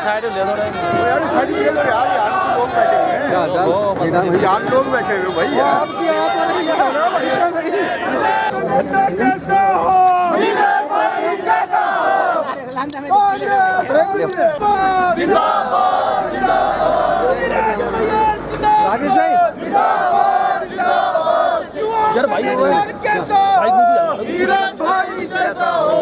Side ले लो यार, side ले लो यार, यहाँ लोग बैठे हैं। यहाँ लोग बैठे हुए भाई यार। कैसा हो राकेश भाई यार भाई भाई जैसा हो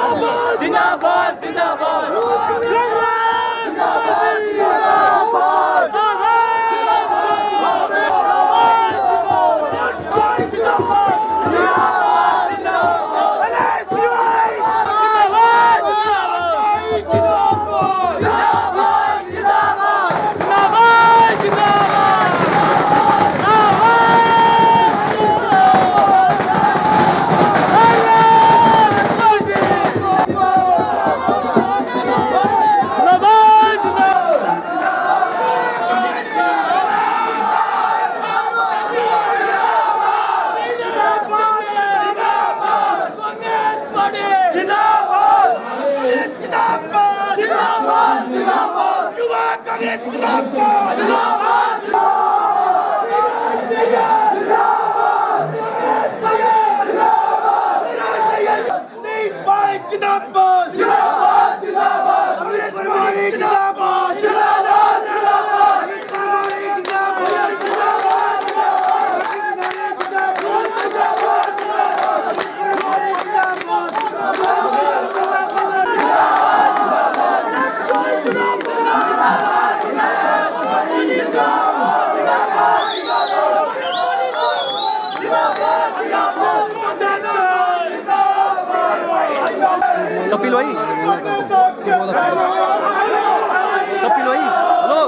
जिंदाबाद जिंदाबाद जिंदाबाद। कपिल भाई कपिल भाई हेलो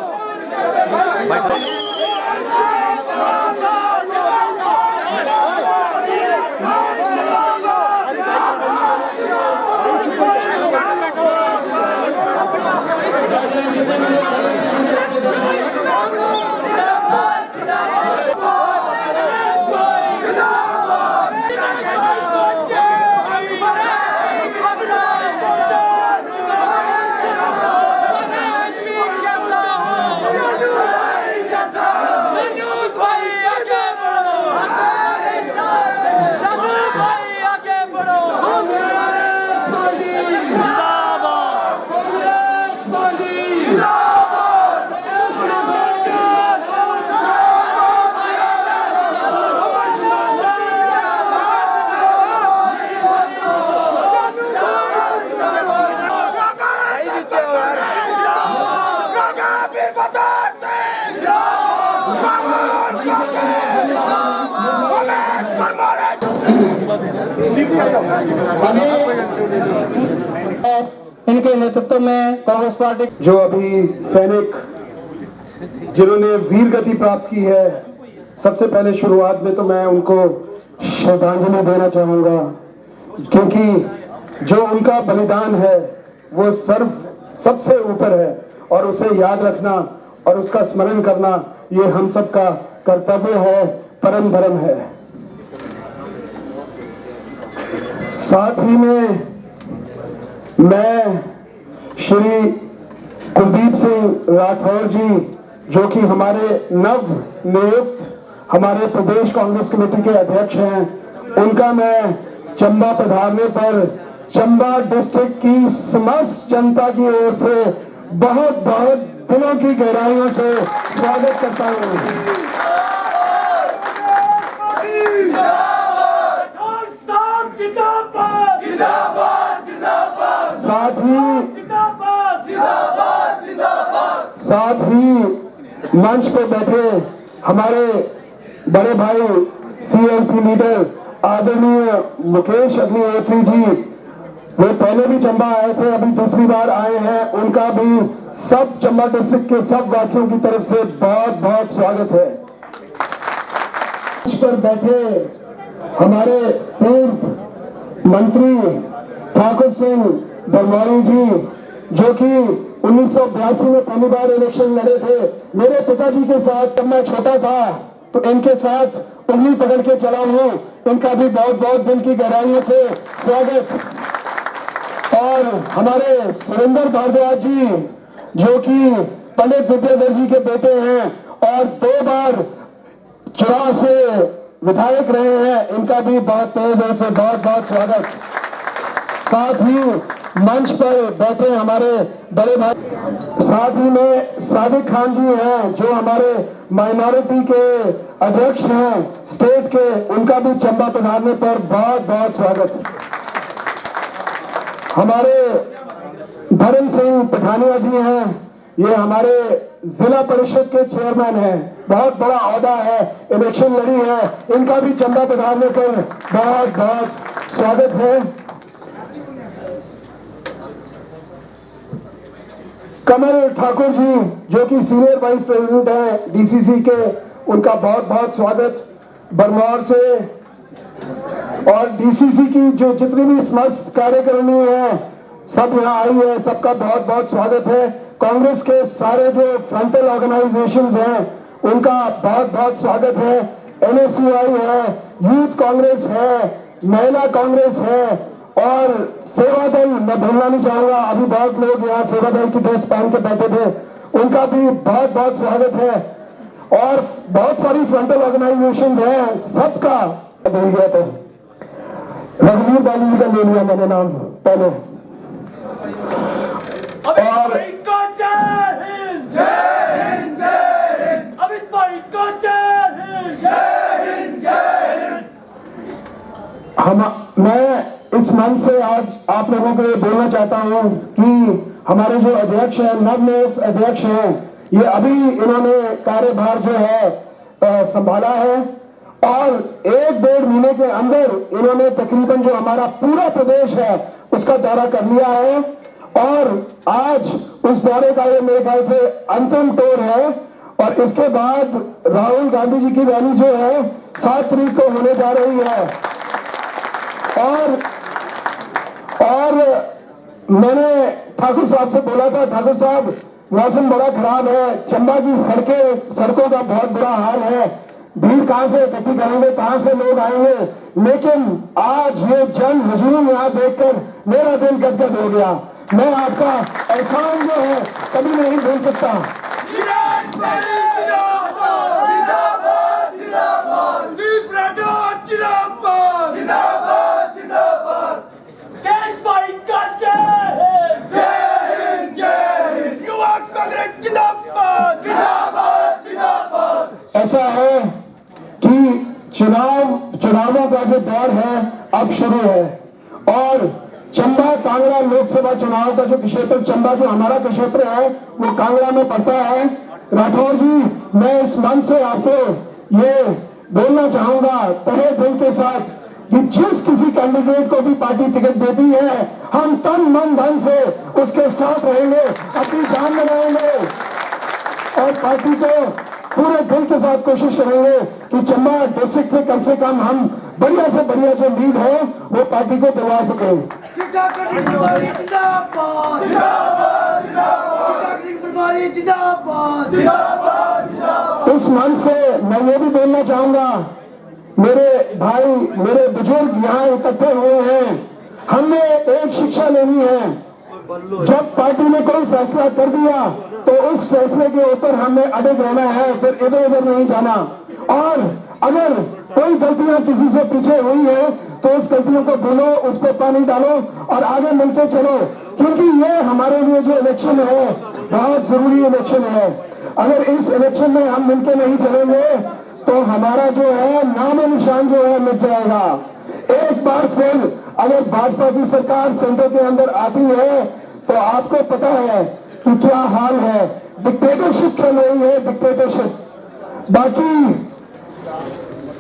भाई जैसा इनके नेतृत्व में कांग्रेस पार्टी जो अभी सैनिक जिन्होंने वीर गति प्राप्त की है, सबसे पहले शुरुआत में तो मैं उनको श्रद्धांजलि देना चाहूंगा, क्योंकि जो उनका बलिदान है वो सबसे ऊपर है और उसे याद रखना और उसका स्मरण करना ये हम सबका कर्तव्य है, परम धर्म है। साथ ही में मैं श्री कुलदीप सिंह राठौर जी, जो कि हमारे नव नियुक्त हमारे प्रदेश कांग्रेस कमेटी के अध्यक्ष हैं, उनका मैं चंबा पधारने पर चंबा डिस्ट्रिक्ट की समस्त जनता की ओर से बहुत बहुत दिलों की गहराइयों से स्वागत करता हूं। साथ ही मंच पे बैठे हमारे बड़े भाई सीएलपी लीडर आदरणीय मुकेश अग्निहोत्री जी, वे पहले भी चंबा आए थे, अभी दूसरी बार आए हैं, उनका भी सब चंबा डिस्ट्रिक्ट के सब वासियों की तरफ से बहुत बहुत स्वागत है। मंच पर बैठे हमारे पूर्व मंत्री ठाकुर सिंह बरमौरी जी, जो कि 1982 में पहली बार इलेक्शन लड़े थे, मेरे पिताजी के साथ जब मैं छोटा था तो इनके साथ उंगली पकड़ के चला हूं, इनका भी बहुत बहुत दिल की गहराइयों से स्वागत। और हमारे सुरेंद्र भारद्वाज जी, जो कि पंडित विद्याधर जी के बेटे हैं और 2 बार चुनाव से विधायक रहे हैं, इनका भी बहुत तहे दिल से बहुत बहुत स्वागत। साथ ही मंच पर बैठे हमारे बड़े भाई, साथ ही में सादिक खान जी हैं, जो हमारे माइनॉरिटी के अध्यक्ष हैं स्टेट के, उनका भी चंबा पधारने पर बहुत बहुत स्वागत। हमारे धर्म सिंह पठानिया जी हैं, ये हमारे जिला परिषद के चेयरमैन हैं, बहुत बड़ा ओहदा है, इलेक्शन लड़ी है, इनका भी चंबा पधारने पर बहुत बहुत स्वागत है। कमल ठाकुर जी, जो कि सीनियर वाइस प्रेसिडेंट हैं डीसीसी के, उनका बहुत बहुत स्वागत। बरमौर से और डीसीसी की जो जितनी भी समस्त कार्यकारिणी है सब यहाँ आई है, सबका बहुत बहुत स्वागत है। कांग्रेस के सारे जो फ्रंटल ऑर्गेनाइजेशंस हैं उनका बहुत बहुत स्वागत है। एनएसयूआई है, यूथ कांग्रेस है, महिला कांग्रेस है और सेवा दल, मैं भूलना नहीं चाहूंगा, अभी बहुत लोग यहाँ सेवा दल की ड्रेस पहन के बैठे थे, उनका भी बहुत बहुत स्वागत है। और बहुत सारी फ्रंटल ऑर्गेनाइजेशन हैं, सबका भूल गया था, रघुवीर बाली का ले लिया मैंने नाम पहले। और मैं इस मंच से आज आप लोगों को ये बोलना चाहता हूं कि हमारे जो अध्यक्ष हैं, नवनियुक्त अध्यक्ष हैं, ये अभी इन्होंने कार्यभार जो है संभाला है और 1-1.5 महीने के अंदर इन्होंने तकरीबन जो हमारा पूरा प्रदेश है उसका दौरा कर लिया है और आज उस दौरे का ये मेरे ख्याल से अंतिम टूर है और इसके बाद राहुल गांधी जी की रैली जो है 7 तारीख को होने जा रही है। और मैंने ठाकुर साहब से बोला था, ठाकुर साहब मौसम बड़ा खराब है, चंबा की सड़कों का बहुत बुरा हाल है, भीड़ कहां से इकट्ठी करेंगे, कहां से लोग आएंगे, लेकिन आज ये जन हुजूम यहाँ देखकर मेरा दिल गदगद हो गया। मैं आपका एहसान जो है कभी नहीं भूल सकता। ऐसा है कि चुनावों का जो दौर है अब शुरू है और चंबा कांगड़ा लोकसभा चुनाव का जो क्षेत्र, चंबा जो हमारा क्षेत्र है वो कांगड़ा में पड़ता है। राठौर जी, मैं इस मंच से आपको ये बोलना चाहूंगा तहे दिल के साथ कि जिस किसी कैंडिडेट को भी पार्टी टिकट देती है हम तन मन धन से उसके साथ रहेंगे, अपनी जान लगाएंगे और पार्टी को पूरे दिल के साथ कोशिश करेंगे कि चंबा डिस्ट्रिक्ट से कम हम बढ़िया से बढ़िया जो लीड है वो पार्टी को दिलवा सके। इस मंच से मैं ये भी बोलना चाहूंगा, मेरे भाई मेरे बुजुर्ग यहाँ इकट्ठे हुए हैं, हमने एक शिक्षा लेनी है। जब पार्टी ने कोई फैसला कर दिया तो उस फैसले के ऊपर हमें अड़िग रहना है, फिर इधर उधर नहीं जाना। और अगर कोई गलतियां किसी से पीछे हुई है तो उस गलतियों को भूलो, उस पर पानी डालो और आगे मिलकर चलो, क्योंकि ये हमारे लिए जो इलेक्शन है बहुत जरूरी इलेक्शन है। अगर इस इलेक्शन में हम मिलकर नहीं चलेंगे तो हमारा जो है नाम निशान जो है मिट जाएगा। एक बार फिर अगर भाजपा की सरकार सेंटर के अंदर आती है तो आपको पता है कि क्या हाल है, डिक्टेटरशिप चल रही है, डिक्टेटरशिप। बाकी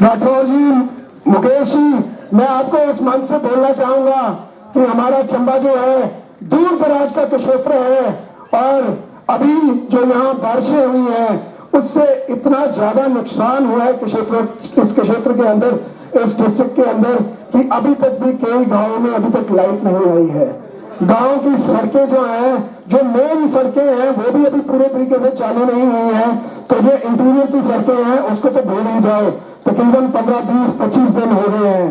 राठौर जी, मुकेश जी, मैं आपको इस मंच से बोलना चाहूंगा कि हमारा चंबा जो है दूर दराज का क्षेत्र है और अभी जो यहाँ बारिशें हुई हैं उससे इतना ज्यादा नुकसान हुआ है इस क्षेत्र के अंदर, इस डिस्ट्रिक्ट के अंदर, कि अभी तक भी कई गांवों में अभी तक लाइट नहीं आई है। गांव की सड़कें जो हैं, जो मेन सड़कें हैं वो भी अभी पूरे तरीके से चालू नहीं हुई हैं, तो जो इंटीरियर की सड़कें हैं उसको तो भूल ही जाओ, तकरीबन 15, 20, 25 दिन हो गए हैं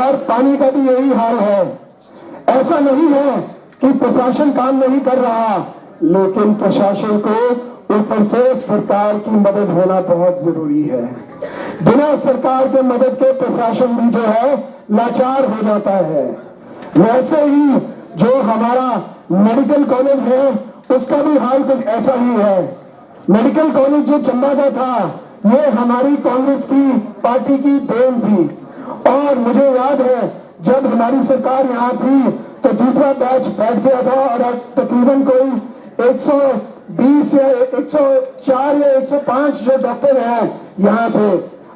और पानी का भी यही हाल है। ऐसा नहीं है कि प्रशासन काम नहीं कर रहा, लेकिन प्रशासन को ऊपर से सरकार की मदद होना बहुत जरूरी है। बिना सरकार के मदद के प्रशासन भी जो है लाचार हो जाता है। वैसे ही जो हमारा मेडिकल कॉलेज है उसका भी हाल कुछ ऐसा ही है। मेडिकल कॉलेज जो चंबा का था ये हमारी कांग्रेस की पार्टी की देन थी और मुझे याद है जब हमारी सरकार यहाँ थी तो दूसरा बैच बैठ गया था और अब तकरीबन कोई 120 या 104 या 105 जो डॉक्टर हैं यहाँ थे।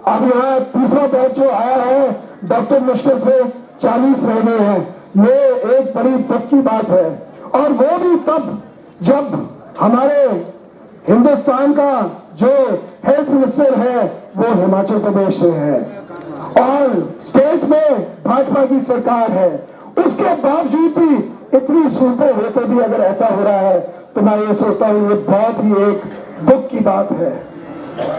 अब यहाँ तीसरा बैच जो आया है डॉक्टर मुश्किल से 40 रह गए हैं। ये एक बड़ी दुख की बात है और वो भी तब जब हमारे हिंदुस्तान का जो हेल्थ मिनिस्टर है वो हिमाचल प्रदेश से है और स्टेट में भाजपा की सरकार है। उसके बावजूद भी इतनी सहूलतें होते भी अगर ऐसा हो रहा है तो मैं ये सोचता हूँ ये बहुत ही एक दुख की बात है।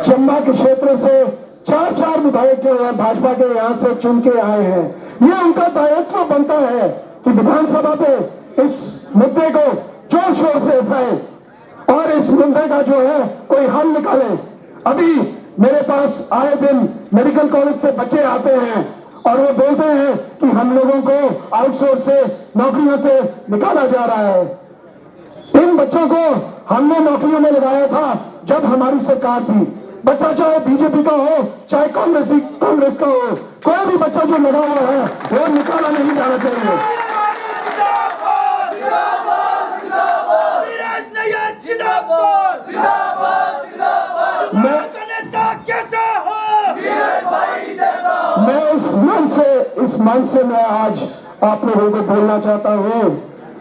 चंबा के क्षेत्र से 4 विधायक जो है भाजपा के यहाँ से चुन के आए हैं, ये उनका दायित्व बनता है कि विधानसभा पे इस मुद्दे को जोर शोर से उठाएं और इस मुद्दे का जो है कोई हल निकालें। अभी मेरे पास आए दिन मेडिकल कॉलेज से बच्चे आते हैं और वो बोलते हैं कि हम लोगों को आउटसोर्स से नौकरियों से निकाला जा रहा है। इन बच्चों को हमने नौकरियों में लगाया था जब हमारी सरकार थी। बच्चा चाहे बीजेपी का हो चाहे कांग्रेस का हो, कोई भी बच्चा जो लगा हुआ है वो निकाला नहीं जाना चाहिए। मैं इस मंच से मैं आज आप लोगों को बोलना चाहता हूं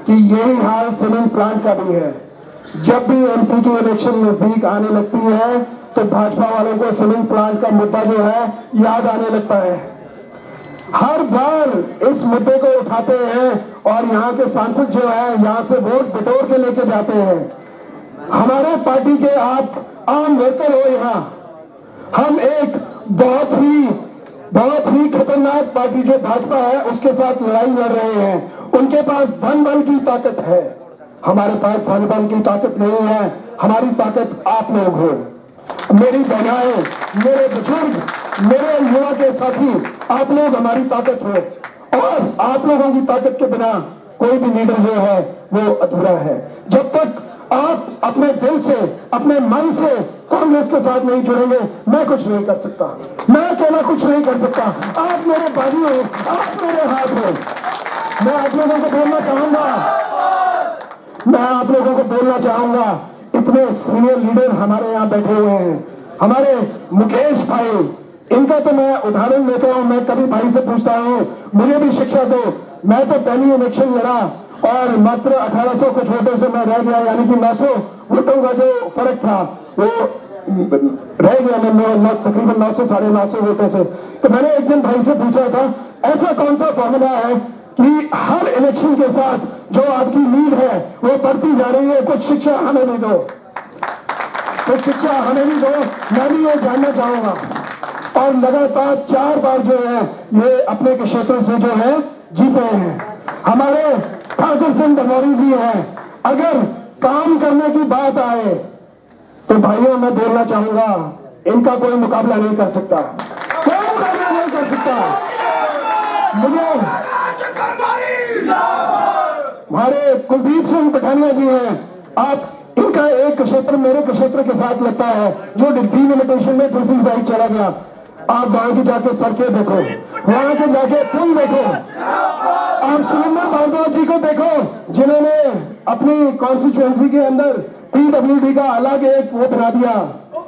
कि यही हाल सीमेंट प्लांट का भी है। जब भी एमपी की इलेक्शन नजदीक आने लगती है तो भाजपा वालों को सीमेंट प्लांट का मुद्दा जो है याद आने लगता है। हर बार इस मुद्दे को उठाते हैं और यहाँ के सांसद जो है यहाँ से वोट बटोर के लेके जाते हैं। हमारे पार्टी के आप आम वर्कर हो, यहाँ हम एक बहुत ही खतरनाक पार्टी जो भाजपा है उसके साथ लड़ाई लड़ रहे हैं। उनके पास धन बल की ताकत है, हमारे पास धन बल की ताकत नहीं है। हमारी ताकत आप लोग हो, मेरी बहनाएं, मेरे बुजुर्ग, मेरे युवा के साथी, आप लोग हमारी ताकत हो और आप लोगों की ताकत के बिना कोई भी लीडर जो है वो अधूरा है। जब तक आप अपने दिल से अपने मन से कांग्रेस के साथ नहीं जुड़ेंगे मैं कुछ नहीं कर सकता, मैं अकेला कुछ नहीं कर सकता। आप मेरे भाई हो, आप मेरे हाथ हो। मैं आप लोगों को बोलना चाहूंगा इतने सीनियर लीडर हमारे यहाँ बैठे हुए हैं। हमारे मुकेश भाई इनका तो मैं उदाहरण लेता हूं, मैं कभी भाई से पूछता हूं मुझे भी शिक्षा दो। मैं तो पहली इलेक्शन लड़ा और मात्र 1800 कुछ वोटों से मैं रह गया, यानी कि 900 वोटों का जो फर्क था वो रह गया मैं तकरीबन 900 साढ़े 900 वोटों से। तो मैंने एक दिन भाई से पूछा था ऐसा कौन सा फॉर्मूला है कि हर इलेक्शन के साथ जो आपकी लीड है वो बढ़ती जा रही है, कुछ शिक्षा हमें भी दो, कुछ शिक्षा हमें भी दो, मैं भी ये जानना चाहूंगा। और लगातार 4 बार जो है ये अपने क्षेत्र से जो है जीते हैं। हमारे ठाकुर सिंह दमोरी जी हैं, अगर काम करने की बात आए तो भाइयों मैं बोलना चाहूंगा इनका कोई मुकाबला नहीं कर सकता, कोई मुकाबला नहीं कर सकता। मुझे हमारे कुलदीप सिंह पठानिया जी हैं, आप इनका एक क्षेत्र मेरे क्षेत्र के साथ लगता है जो डिलिमिटेशन में दूसरी साइड चला गया। आप वहां की जाके सड़कें देखो, वहां के जाके पुल देखो, आप सुरेंद्र भारद्वाज जी को देखो जिन्होंने अपनी कॉन्स्टिट्यूएंसी के अंदर पीडब्ल्यूडी का अलग एक वो बना दिया,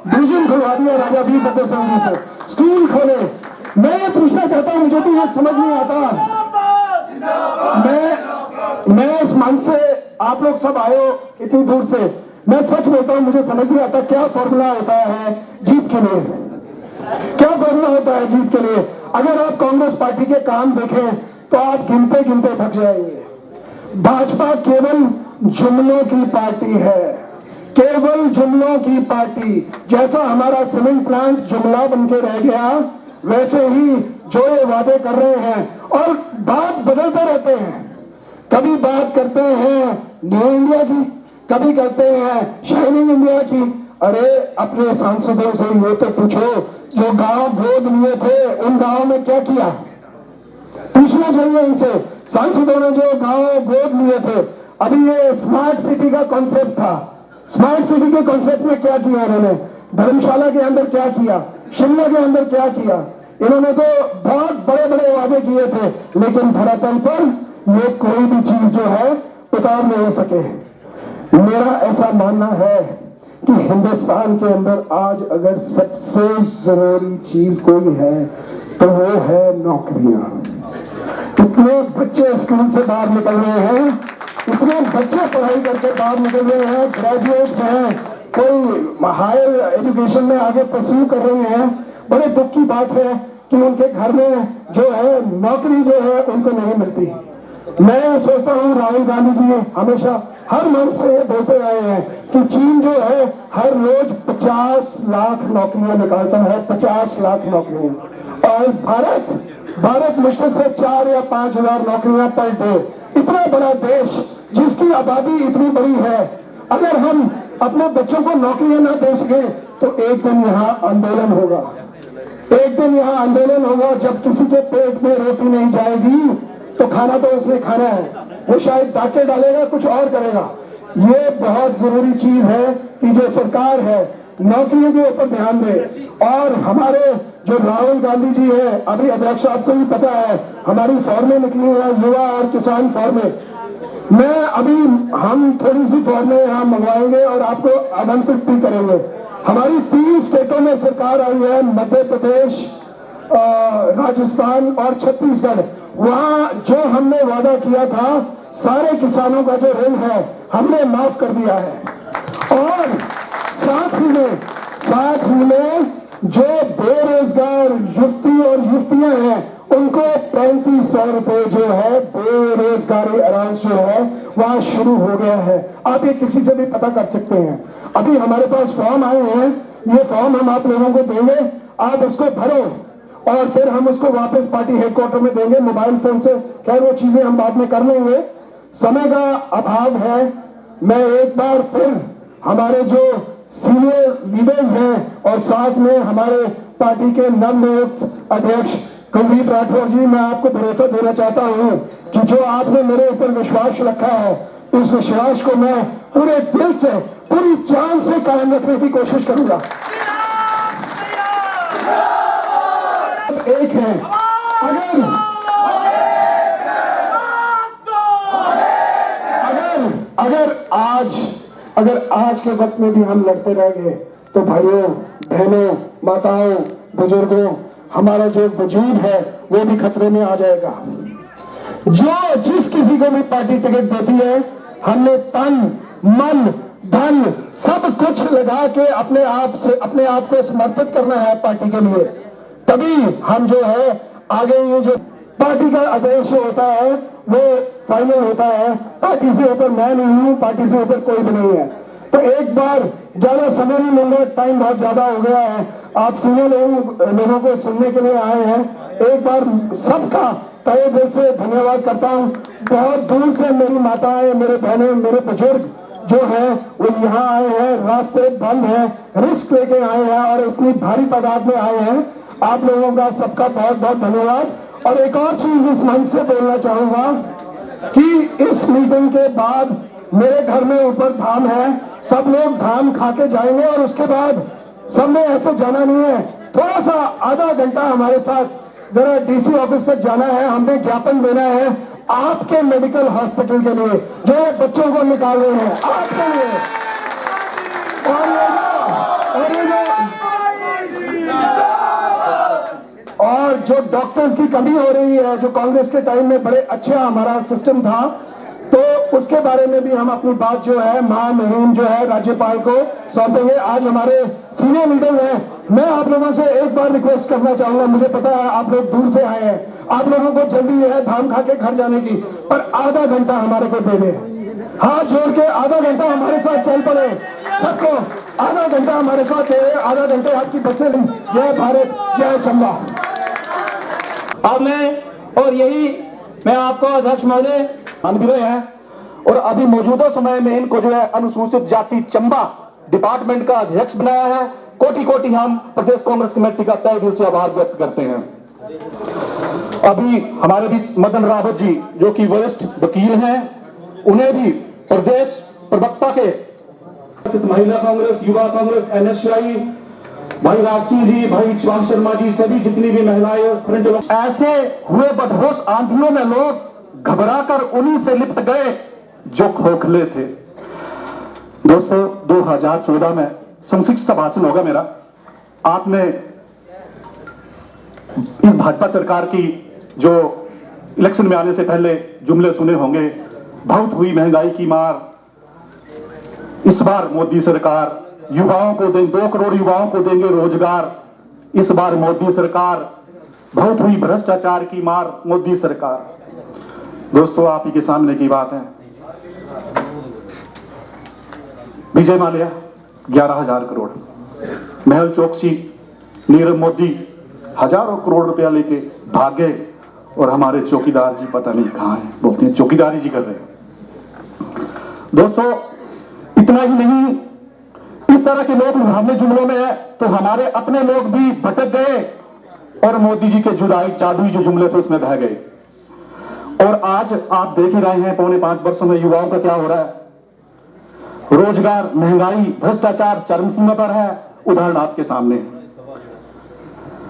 डिवीजन खुलवा दिया राजा वीरभद्र सिंह जी से, स्कूल खोले। मैं ये पूछना चाहता हूं, मुझे तो ये समझ नहीं आता, मैं इस मन से आप लोग सब आए हो इतनी दूर से, मैं सच बोलता हूं मुझे समझ नहीं आता क्या फॉर्मूला होता है जीत के लिए, क्या फॉर्मूला होता है जीत के लिए। अगर आप कांग्रेस पार्टी के काम देखें तो आप गिनते गिनते थक जाएंगे। भाजपा केवल जुमलों की पार्टी है, केवल जुमलों की पार्टी। जैसा हमारा सीमेंट प्लांट जुमला बनके रह गया, वैसे ही जो ये वादे कर रहे हैं और बात बदलते रहते हैं, कभी बात करते हैं न्यू इंडिया की, कभी करते हैं शाइनिंग इंडिया की। अरे अपने सांसदों से ये तो पूछो जो गांव गोद लिए थे उन गांव में क्या किया, पूछना चाहिए इनसे। सांसदों ने जो गांव गोद लिए थे, अभी ये स्मार्ट सिटी का कॉन्सेप्ट था, स्मार्ट सिटी के कॉन्सेप्ट में क्या किया इन्होंने, धर्मशाला के अंदर क्या किया, शिमला के अंदर क्या किया। इन्होंने तो बहुत बड़े बड़े वादे किए थे, लेकिन धरातल पर ये कोई भी चीज जो है उतार नहीं सके। मेरा ऐसा मानना है कि हिंदुस्तान के अंदर आज अगर सबसे जरूरी चीज कोई है तो वो है नौकरियां। कितने बच्चे स्कूल से बाहर निकल रहे हैं, इतने बच्चे पढ़ाई करके बाहर निकल रहे हैं, ग्रेजुएट्स हैं, कोई हायर एजुकेशन में आगे परस्यू कर रहे हैं। बड़े दुख की बात है कि उनके घर में जो है नौकरी जो है उनको नहीं मिलती। मैं सोचता हूँ राहुल गांधी जी हमेशा हर मन से ये बोलते आए हैं कि चीन जो है हर रोज 50 लाख नौकरियां निकालता है, 50 लाख नौकरियां, और भारत मुश्किल से 4 या 5 हजार नौकरियां पर डे। इतना बड़ा देश जिसकी आबादी इतनी बड़ी है, अगर हम अपने बच्चों को नौकरियां ना दे सके तो एक दिन यहाँ आंदोलन होगा, एक दिन यहाँ आंदोलन होगा। जब किसी के पेट में रोटी नहीं जाएगी तो खाना तो उसने खाना है, वो शायद डाके डालेगा, कुछ और करेगा। ये बहुत जरूरी चीज है कि जो सरकार है नौकरियों के ऊपर ध्यान दे। और हमारे जो राहुल गांधी जी है, अभी अध्यक्ष आपको भी पता है हमारी फॉर्में निकली है, युवा और किसान फॉर्में। मैं अभी हम थोड़ी सी फॉर्में यहाँ मंगवाएंगे और आपको आमंत्रित भी करेंगे। हमारी 3 स्टेटों में सरकार आई है, मध्य प्रदेश, राजस्थान और छत्तीसगढ़। वहां जो हमने वादा किया था सारे किसानों का जो ऋण है हमने माफ कर दिया है। और साथ ही में जो बेरोजगार युवती और युवतियां हैं उनको 3500 रुपए जो है बेरोजगारी अलाउंस जो है वहां शुरू हो गया है। आप ये किसी से भी पता कर सकते हैं। अभी हमारे पास फॉर्म आए हैं, ये फॉर्म हम आप लोगों को देंगे, आप उसको भरो और फिर हम उसको वापस पार्टी हेडक्वार्टर में देंगे मोबाइल फोन से। खैर वो चीजें हम बाद में कर लेंगे, समय का अभाव है। मैं एक बार फिर हमारे जो सीनियर लीडर्स हैं और साथ में हमारे पार्टी के नवनियुक्त अध्यक्ष कुलदीप राठौर जी, मैं आपको भरोसा देना चाहता हूं कि जो आपने मेरे ऊपर विश्वास रखा है, इस विश्वास को मैं पूरे दिल से पूरी जान से कायम रखने की कोशिश करूंगा। एक है, अगर आज के वक्त में भी हम लड़ते रह गए तो भाइयों, बहनों, माताओं, बुजुर्गों, हमारा जो वजूद है वो भी खतरे में आ जाएगा। जो जिस किसी को भी पार्टी टिकट देती है, हमने तन मन धन सब कुछ लगा के अपने आप को समर्पित करना है पार्टी के लिए, तभी हम जो है आगे ये जो पार्टी का आदेश होता है वो फाइनल होता है। पार्टी से ऊपर मैं नहीं हूं, पार्टी से ऊपर कोई भी नहीं है। तो एक बार ज्यादा समय नहीं लूंगा, टाइम बहुत ज्यादा हो गया है, आप सीनियर लोगों को सुनने के लिए आए हैं। एक बार सबका तहे दिल से धन्यवाद करता हूं। बहुत दूर से मेरी माताएं, मेरे बहनें, मेरे बुजुर्ग जो है वो यहाँ आए हैं, रास्ते बंद है, रिस्क लेके आए हैं और इतनी भारी तादाद में आए हैं। आप लोगों का सबका बहुत बहुत धन्यवाद। और एक और चीज इस मंच से बोलना चाहूंगा कि इस मीटिंग के बाद मेरे घर में ऊपर धाम है, सब लोग धाम खा के जाएंगे और उसके बाद सबने ऐसे जाना नहीं है, थोड़ा सा आधा घंटा हमारे साथ जरा डीसी ऑफिस तक जाना है। हमने ज्ञापन देना है आपके मेडिकल हॉस्पिटल के लिए जो बच्चों को निकाल रहे हैं, आपके लिए। और जो डॉक्टर्स की कमी हो रही है, जो कांग्रेस के टाइम में बड़े अच्छा हमारा सिस्टम था, तो उसके बारे में भी हम अपनी बात जो है महामहिम जो है राज्यपाल को सौंपेंगे। आज हमारे सीनियर लीडर हैं, मैं आप लोगों से एक बार रिक्वेस्ट करना चाहूंगा, मुझे पता है आप लोग दूर से आए हैं, आप लोगों को जल्दी है धाम खा के घर जाने की, पर आधा घंटा हमारे को दे दें, हाथ जोड़ के आधा घंटा हमारे साथ चल पड़े, सबको आधा घंटा हमारे साथ दे, आधा घंटे आपकी बच्चे। जय भारत, जय चंबा। अब और यही मैं आपको अध्यक्ष महोदय अनभिनय है और अभी मौजूदा समय में इनको जो है अनुसूचित जाति चंबा डिपार्टमेंट का अध्यक्ष बनाया है। कोटि कोटि हम प्रदेश कांग्रेस कमेटी का तहे दिल से आभार व्यक्त करते हैं। अभी हमारे बीच मदन रावत जी जो कि वरिष्ठ वकील हैं, उन्हें भी प्रदेश प्रवक्ता के महिला कांग्रेस, युवा कांग्रेस, एनएसयूआई, भाई राज सिंह जी, भाई शिवांग शर्मा जी, सभी जितनी भी महिलाएं, ऐसे हुए बदहोश आंधियों में लोग घबराकर उन्हीं से लिपट गए जो खोखले थे। दोस्तों 2014 में संक्षिप्त भाषण होगा मेरा। आपने इस भाजपा सरकार की जो इलेक्शन में आने से पहले जुमले सुने होंगे, बहुत हुई महंगाई की मार, इस बार मोदी सरकार युवाओं को देंगे 2 करोड़ युवाओं को देंगे रोजगार, इस बार मोदी सरकार, बहुत हुई भ्रष्टाचार की मार मोदी सरकार। दोस्तों आप ही के सामने की बात है, विजय माल्या 11,000 करोड़, मेहुल चोकसी, नीरव मोदी हजारों करोड़ रुपया लेके भागे और हमारे चौकीदार जी पता नहीं कहां हैं, बोलते हैं चौकीदारी जी कर रहे हैं। दोस्तों इतना ही नहीं, इस तरह के लोग हमने जुमलों में है तो हमारे अपने लोग भी भटक गए और मोदी जी के जुदाई जादुई जो जुमले थे उसमें बह गए। और आज आप देख ही रहे हैं पौने 5 वर्षों में युवाओं का क्या हो रहा है, रोजगार, महंगाई, भ्रष्टाचार चरम सीमा पर है। उदाहरण आपके सामने,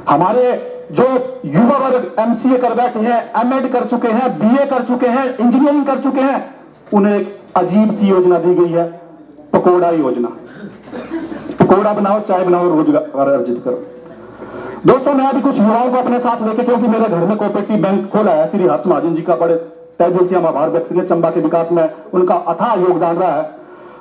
हमारे जो युवा वर्ग एमसीए कर बैठे हैं, एमएड कर चुके हैं, बीए कर चुके हैं, इंजीनियरिंग कर चुके हैं, उन्हें एक अजीब सी योजना दी गई है, पकौड़ा योजना। पकौड़ा बनाओ, चाय बनाओ, रोजगार अर्जित करो। दोस्तों मैं अभी कुछ युवाओं को अपने साथ लेके, क्योंकि मेरे घर में कोऑपरेटिव बैंक खोला है, श्री हर्ष महाजन जी का बड़े तहे दिल से हम आभार व्यक्त करें, चंबा के विकास में उनका अथाह योगदान रहा है।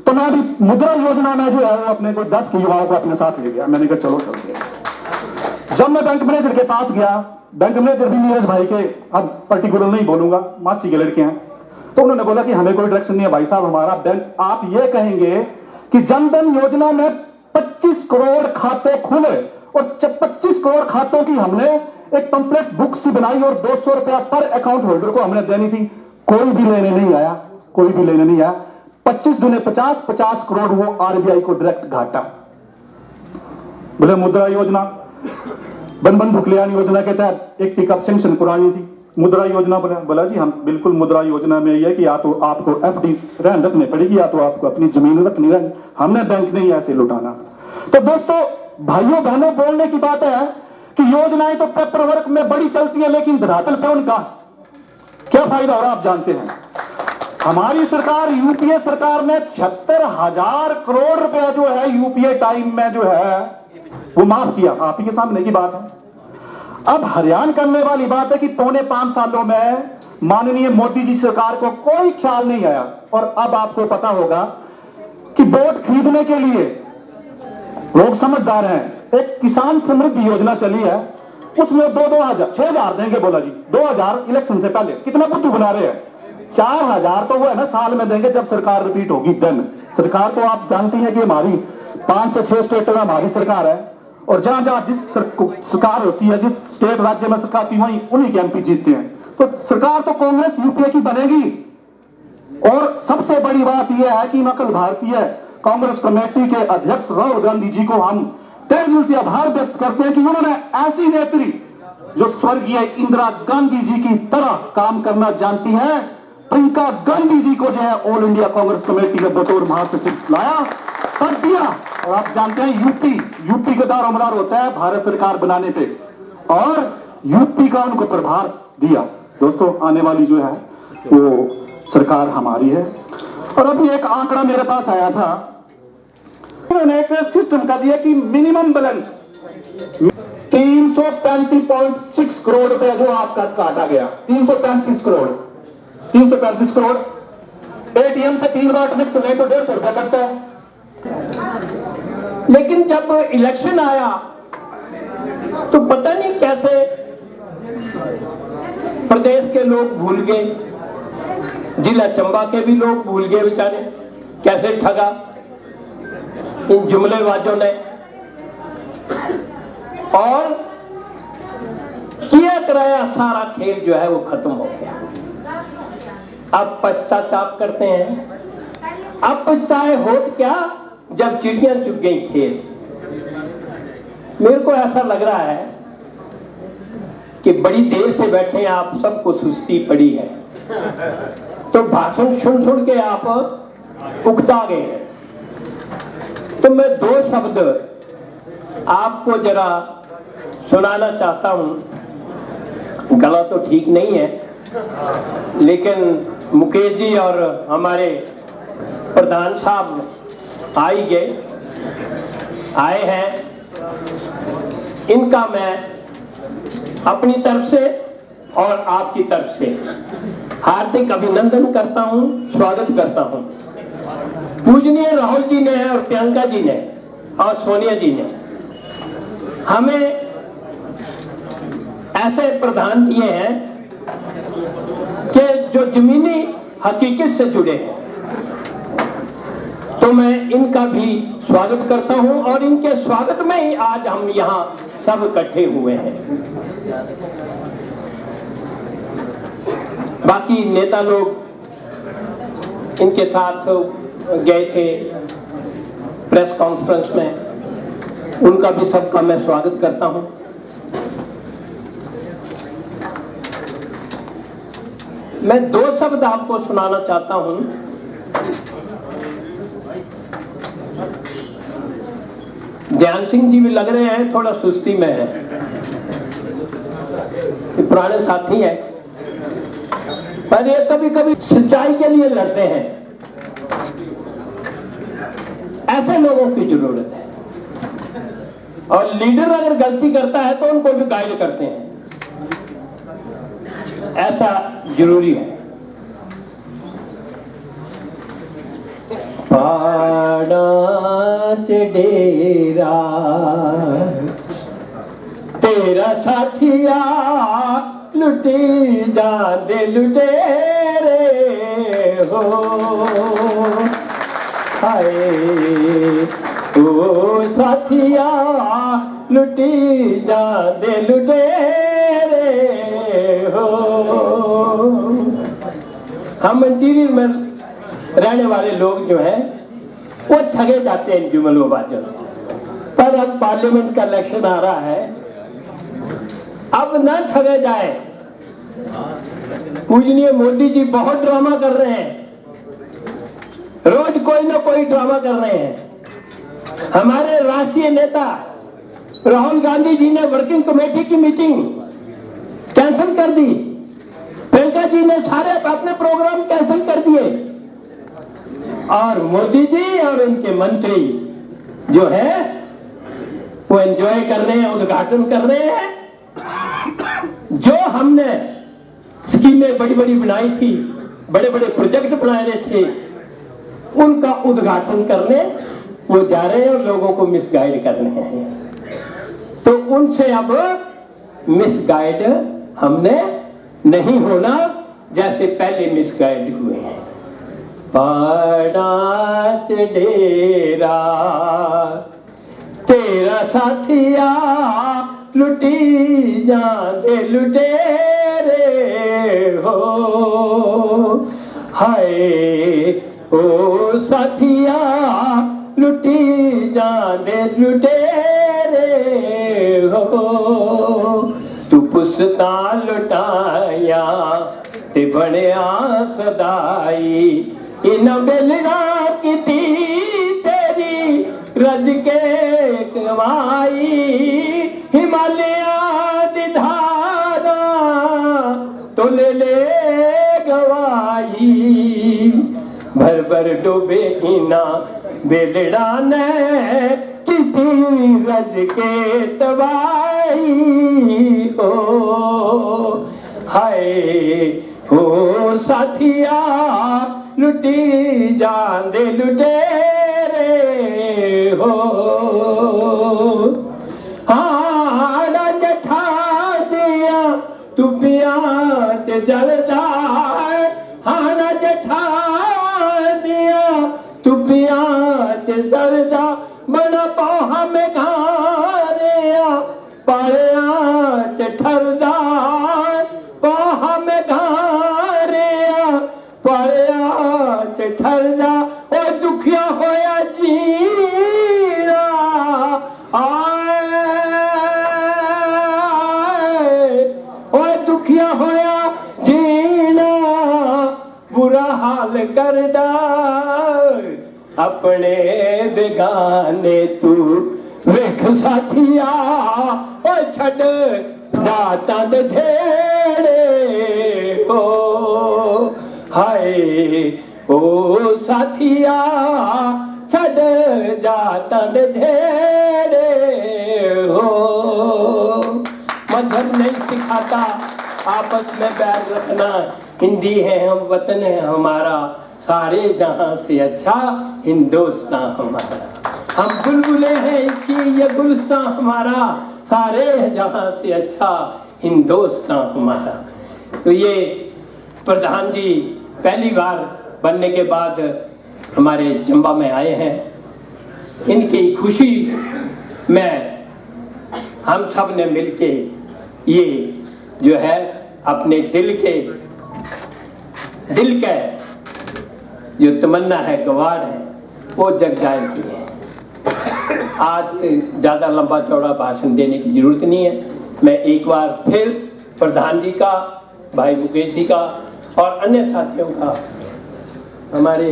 तो मैं अभी मुद्रा योजना में जो है वो अपने कोई 10 युवाओं को अपने साथ ले गया। मैंने कहा चलो चलते। जब मैं बैंक मैनेजर के पास गया, बैंक मैनेजर भी नीरज भाई के, अब पर्टिकुलर नहीं बोलूंगा, मासी के लड़के हैं, तो उन्होंने बोला कि हमें कोई डायरेक्शन नहीं है भाई साहब, हमारा बैंक, आप ये कहेंगे कि जनधन योजना में 25 करोड़ खाते खुले और 25 करोड़ खातों की हमने एक कॉम्प्लेक्स बुक सी बनाई और 200 रुपया पर अकाउंट होल्डर को हमने देनी थी। कोई भी लेने नहीं आया, कोई भी लेने नहीं आया। 25 दूने 50, 50 करोड़ वो आरबीआई को डायरेक्ट घाटा। बोले मुद्रा योजना, वन बंधु कल्याण योजना के तहत एक टिकअप सेंक्शन पुरानी थी, मुद्रा योजना बोला जी हम बिल्कुल मुद्रा योजना में ये कि या तो आपको एफडी रहन रखनी पड़ेगी या तो आपको अपनी जमीन रखनी है, हमने बैंक नहीं ऐसे लुटाना। तो दोस्तों भाइयों बहनों बोलने की बात है कि योजनाएं तो पेपर वर्क में बड़ी चलती है, लेकिन धरातल पे उनका क्या फायदा हो रहा आप जानते हैं। हमारी सरकार, यूपीए सरकार ने 76,000 करोड़ रुपया जो है यूपीए टाइम में जो है वो माफ किया, आप ही के सामने की बात है। अब हैरान करने वाली बात है कि पौने 5 सालों में माननीय मोदी जी सरकार को कोई ख्याल नहीं आया। और अब आपको पता होगा कि वोट खरीदने के लिए लोग समझदार हैं। एक किसान समृद्धि योजना चली है, उसमें 6,000 देंगे, बोला जी 2,000 इलेक्शन से पहले। कितना बुद्धू बना रहे हैं। 4,000 तो वो है ना साल में देंगे जब सरकार रिपीट होगी। देन सरकार तो आप जानती हैं कि हमारी 5 से 6 स्टेटों में हमारी सरकार है, और जहां जहां जिस सरकार होती है, जिस स्टेट राज्य में सरकार थी, वहीं उन्हीं के एमपी जीतते हैं। तो सरकार तो कांग्रेस यूपीए की बनेगी। और सबसे बड़ी बात यह है कि अखिल भारतीय कांग्रेस कमेटी के अध्यक्ष राहुल गांधी जी को हम तहे दिल से आभार व्यक्त करते हैं कि उन्होंने ऐसी नेत्री जो स्वर्गीय इंदिरा गांधी जी की तरह काम करना जानती है, प्रियंका गांधी जी को जो है ऑल इंडिया कांग्रेस कमेटी में बतौर महासचिव लाया, कर दिया। और आप जानते हैं यूपी का दारोमदार होता है भारत सरकार बनाने पे, और यूपी का उनको प्रभार दिया। दोस्तों, आने वाली जो है वो सरकार हमारी है। और अभी एक आंकड़ा मेरे पास आया था, उन्होंने एक सिस्टम का दिया कि मिनिमम बैलेंस 335.6 करोड़ रुपए जो आपका काटा गया। 335 करोड़ एटीएम से 3 बार मिक्स नहीं तो 150 रुपया कटता है। लेकिन जब इलेक्शन आया तो पता नहीं कैसे प्रदेश के लोग भूल गए, जिला चंबा के भी लोग भूल गए बेचारे, कैसे ठगा इन जुमलेबाजों ने, और किया कराया सारा खेल जो है वो खत्म हो गया। अब पश्चाताप करते हैं। अब पछताए होत क्या जब चिड़ियां चुग गई खेल। मेरे को ऐसा लग रहा है कि बड़ी देर से बैठे हैं आप, सबको सुस्ती पड़ी है, तो भाषण सुन सुन के आप उकता गए हैं। तो मैं 2 शब्द आपको जरा सुनाना चाहता हूं। गला तो ठीक नहीं है, लेकिन मुकेश जी और हमारे प्रधान साहब आए हैं, इनका मैं अपनी तरफ से और आपकी तरफ से हार्दिक अभिनंदन करता हूं, स्वागत करता हूं। पूजनीय राहुल जी ने और प्रियंका जी ने और सोनिया जी ने हमें ऐसे प्रधान दिए हैं कि जो जमीनी हकीकत से जुड़े हैं। तो मैं इनका भी स्वागत करता हूं, और इनके स्वागत में ही आज हम यहां सब इकट्ठे हुए हैं। बाकी नेता लोग इनके साथ गए थे प्रेस कॉन्फ्रेंस में, उनका भी सबका मैं स्वागत करता हूं। मैं 2 शब्द आपको सुनाना चाहता हूं। ध्यान सिंह जी भी लग रहे हैं थोड़ा सुस्ती में है, पुराने साथी हैं, पर ये कभी कभी सच्चाई के लिए लड़ते हैं। ऐसे लोगों की जरूरत है, और लीडर अगर गलती करता है तो उनको भी गाइड करते हैं, ऐसा जरूरी है। पाड़ा डेरा तेरा साथिया लुटी जाने लुटेरे हो, हाय ओ साथिया लुटी जाने लुटेरे हो। हम इंटीरियर में रहने वाले लोग जो हैं वो ठगे जाते हैं इन जुमलोबाजों से। पर अब पार्लियामेंट का इलेक्शन आ रहा है, अब न ठगे जाए। पूजनीय मोदी जी बहुत ड्रामा कर रहे हैं, रोज कोई ना कोई ड्रामा कर रहे हैं। हमारे राष्ट्रीय नेता राहुल गांधी जी ने वर्किंग कमेटी की मीटिंग कैंसिल कर दी, प्रियंका जी ने सारे अपने प्रोग्राम कैंसिल कर दिए, और मोदी जी और इनके मंत्री जो है वो एंजॉय कर रहे हैं, उद्घाटन कर रहे हैं, जो हमने स्कीमें बड़ी बड़ी बनाई थी, बड़े बड़े प्रोजेक्ट बनाए थे, उनका उद्घाटन करने वो जा रहे हैं और लोगों को मिसगाइड कर रहे हैं। तो उनसे अब मिसगाइड हमने नहीं होना जैसे पहले मिसगाइड हुए हैं। पाड़ाच डेरा तेरा साथिया लुटी जाते लुटेरे हो, हाय ओ साथिया लुटी जाते लुटेरे हो। तू पुसता लुटाया ते बनिया सदाई, इन बेलना किती तेरी रज के कमाई। हिमालया दी धारा तो ले गवाई, भर भर डूबे इना बेलड़ा ने किती रज के तबाई हो, हाय हो साथिया लुटी जांदे लुटेरे हो। हाँ जठा दिया तू प्याच जलदा, हाँ जठा दिया तू प्याच जलदा, बड़ा पोहा में घारिया पाया ठरदा, पोहा में घारिया पाया ठरदा। और दुखिया होया जीना आए, और दुखिया होया जीना बुरा हाल करदा। अपने बेगाने तू वेख साथिया ओ छड़ जाता झेड़े हो, हाय ओ साथिया छड़ जाता झेड़े हो। मजहब नहीं सिखाता आपस में बैर रखना, हिंदी है हम वतन है हमारा, सारे जहां से अच्छा हिंदुस्तान हमारा। हम बुलबुले हैं इसकी ये गुलस्तान हमारा, सारे जहां से अच्छा हिंदुस्तान हमारा। तो ये प्रधान जी पहली बार बनने के बाद हमारे चंबा में आए हैं, इनकी खुशी में हम सब ने मिलके ये जो है अपने दिल के जो तमन्ना है, गवार है, वो जग जाहिर की है। आज ज़्यादा लंबा चौड़ा भाषण देने की जरूरत नहीं है। मैं एक बार फिर प्रधान जी का, भाई मुकेश जी का और अन्य साथियों का, हमारे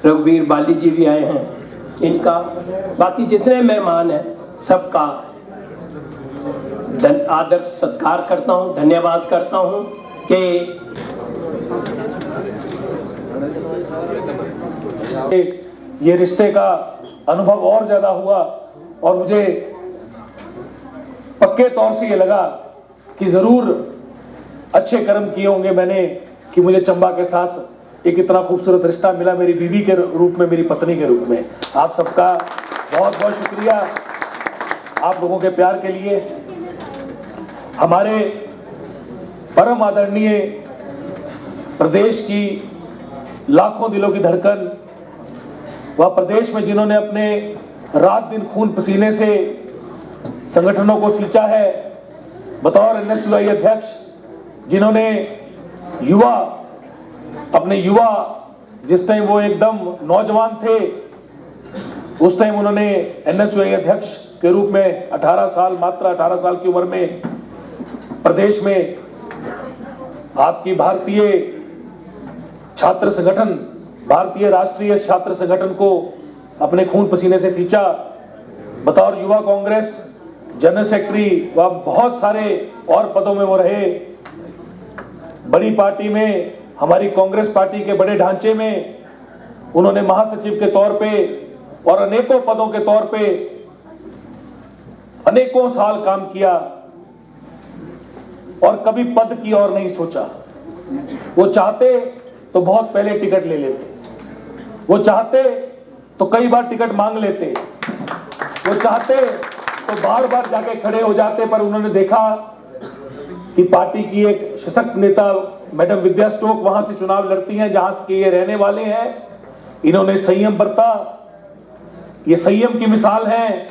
रघुवीर बाली जी भी आए हैं, इनका, बाकी जितने मेहमान हैं सबका आदर सत्कार करता हूँ, धन्यवाद करता हूँ कि ये रिश्ते का अनुभव और ज्यादा हुआ और मुझे पक्के तौर से ये लगा कि जरूर अच्छे कर्म किए होंगे मैंने कि मुझे चंबा के साथ एक इतना खूबसूरत रिश्ता मिला, मेरी बीवी के रूप में, मेरी पत्नी के रूप में। आप सबका बहुत बहुत शुक्रिया आप लोगों के प्यार के लिए। हमारे परम आदरणीय प्रदेश की लाखों दिलों की धड़कन, वह प्रदेश में जिन्होंने अपने रात दिन खून पसीने से संगठनों को सींचा है, बतौर NSUI अध्यक्ष जिन्होंने युवा, अपने युवा जिस टाइम वो एकदम नौजवान थे उस टाइम उन्होंने NSUI अध्यक्ष के रूप में 18 साल, मात्र 18 साल की उम्र में प्रदेश में आपकी भारतीय छात्र संगठन, भारतीय राष्ट्रीय छात्र संगठन को अपने खून पसीने से सींचा। बतौर युवा कांग्रेस जनरल सेक्रेटरी व बहुत सारे और पदों में वो रहे। बड़ी पार्टी में, हमारी कांग्रेस पार्टी के बड़े ढांचे में उन्होंने महासचिव के तौर पे और अनेकों पदों के तौर पे अनेकों साल काम किया। और कभी पद की ओर नहीं सोचा। वो चाहते तो बहुत पहले टिकट ले लेते, वो चाहते तो कई बार टिकट मांग लेते, वो चाहते तो बार बार जाके खड़े हो जाते, पर उन्होंने देखा कि पार्टी की एक सशक्त नेता मैडम विद्या स्टोक वहां से चुनाव लड़ती हैं जहां से ये रहने वाले हैं। इन्होंने संयम बरता। ये संयम की मिसाल है,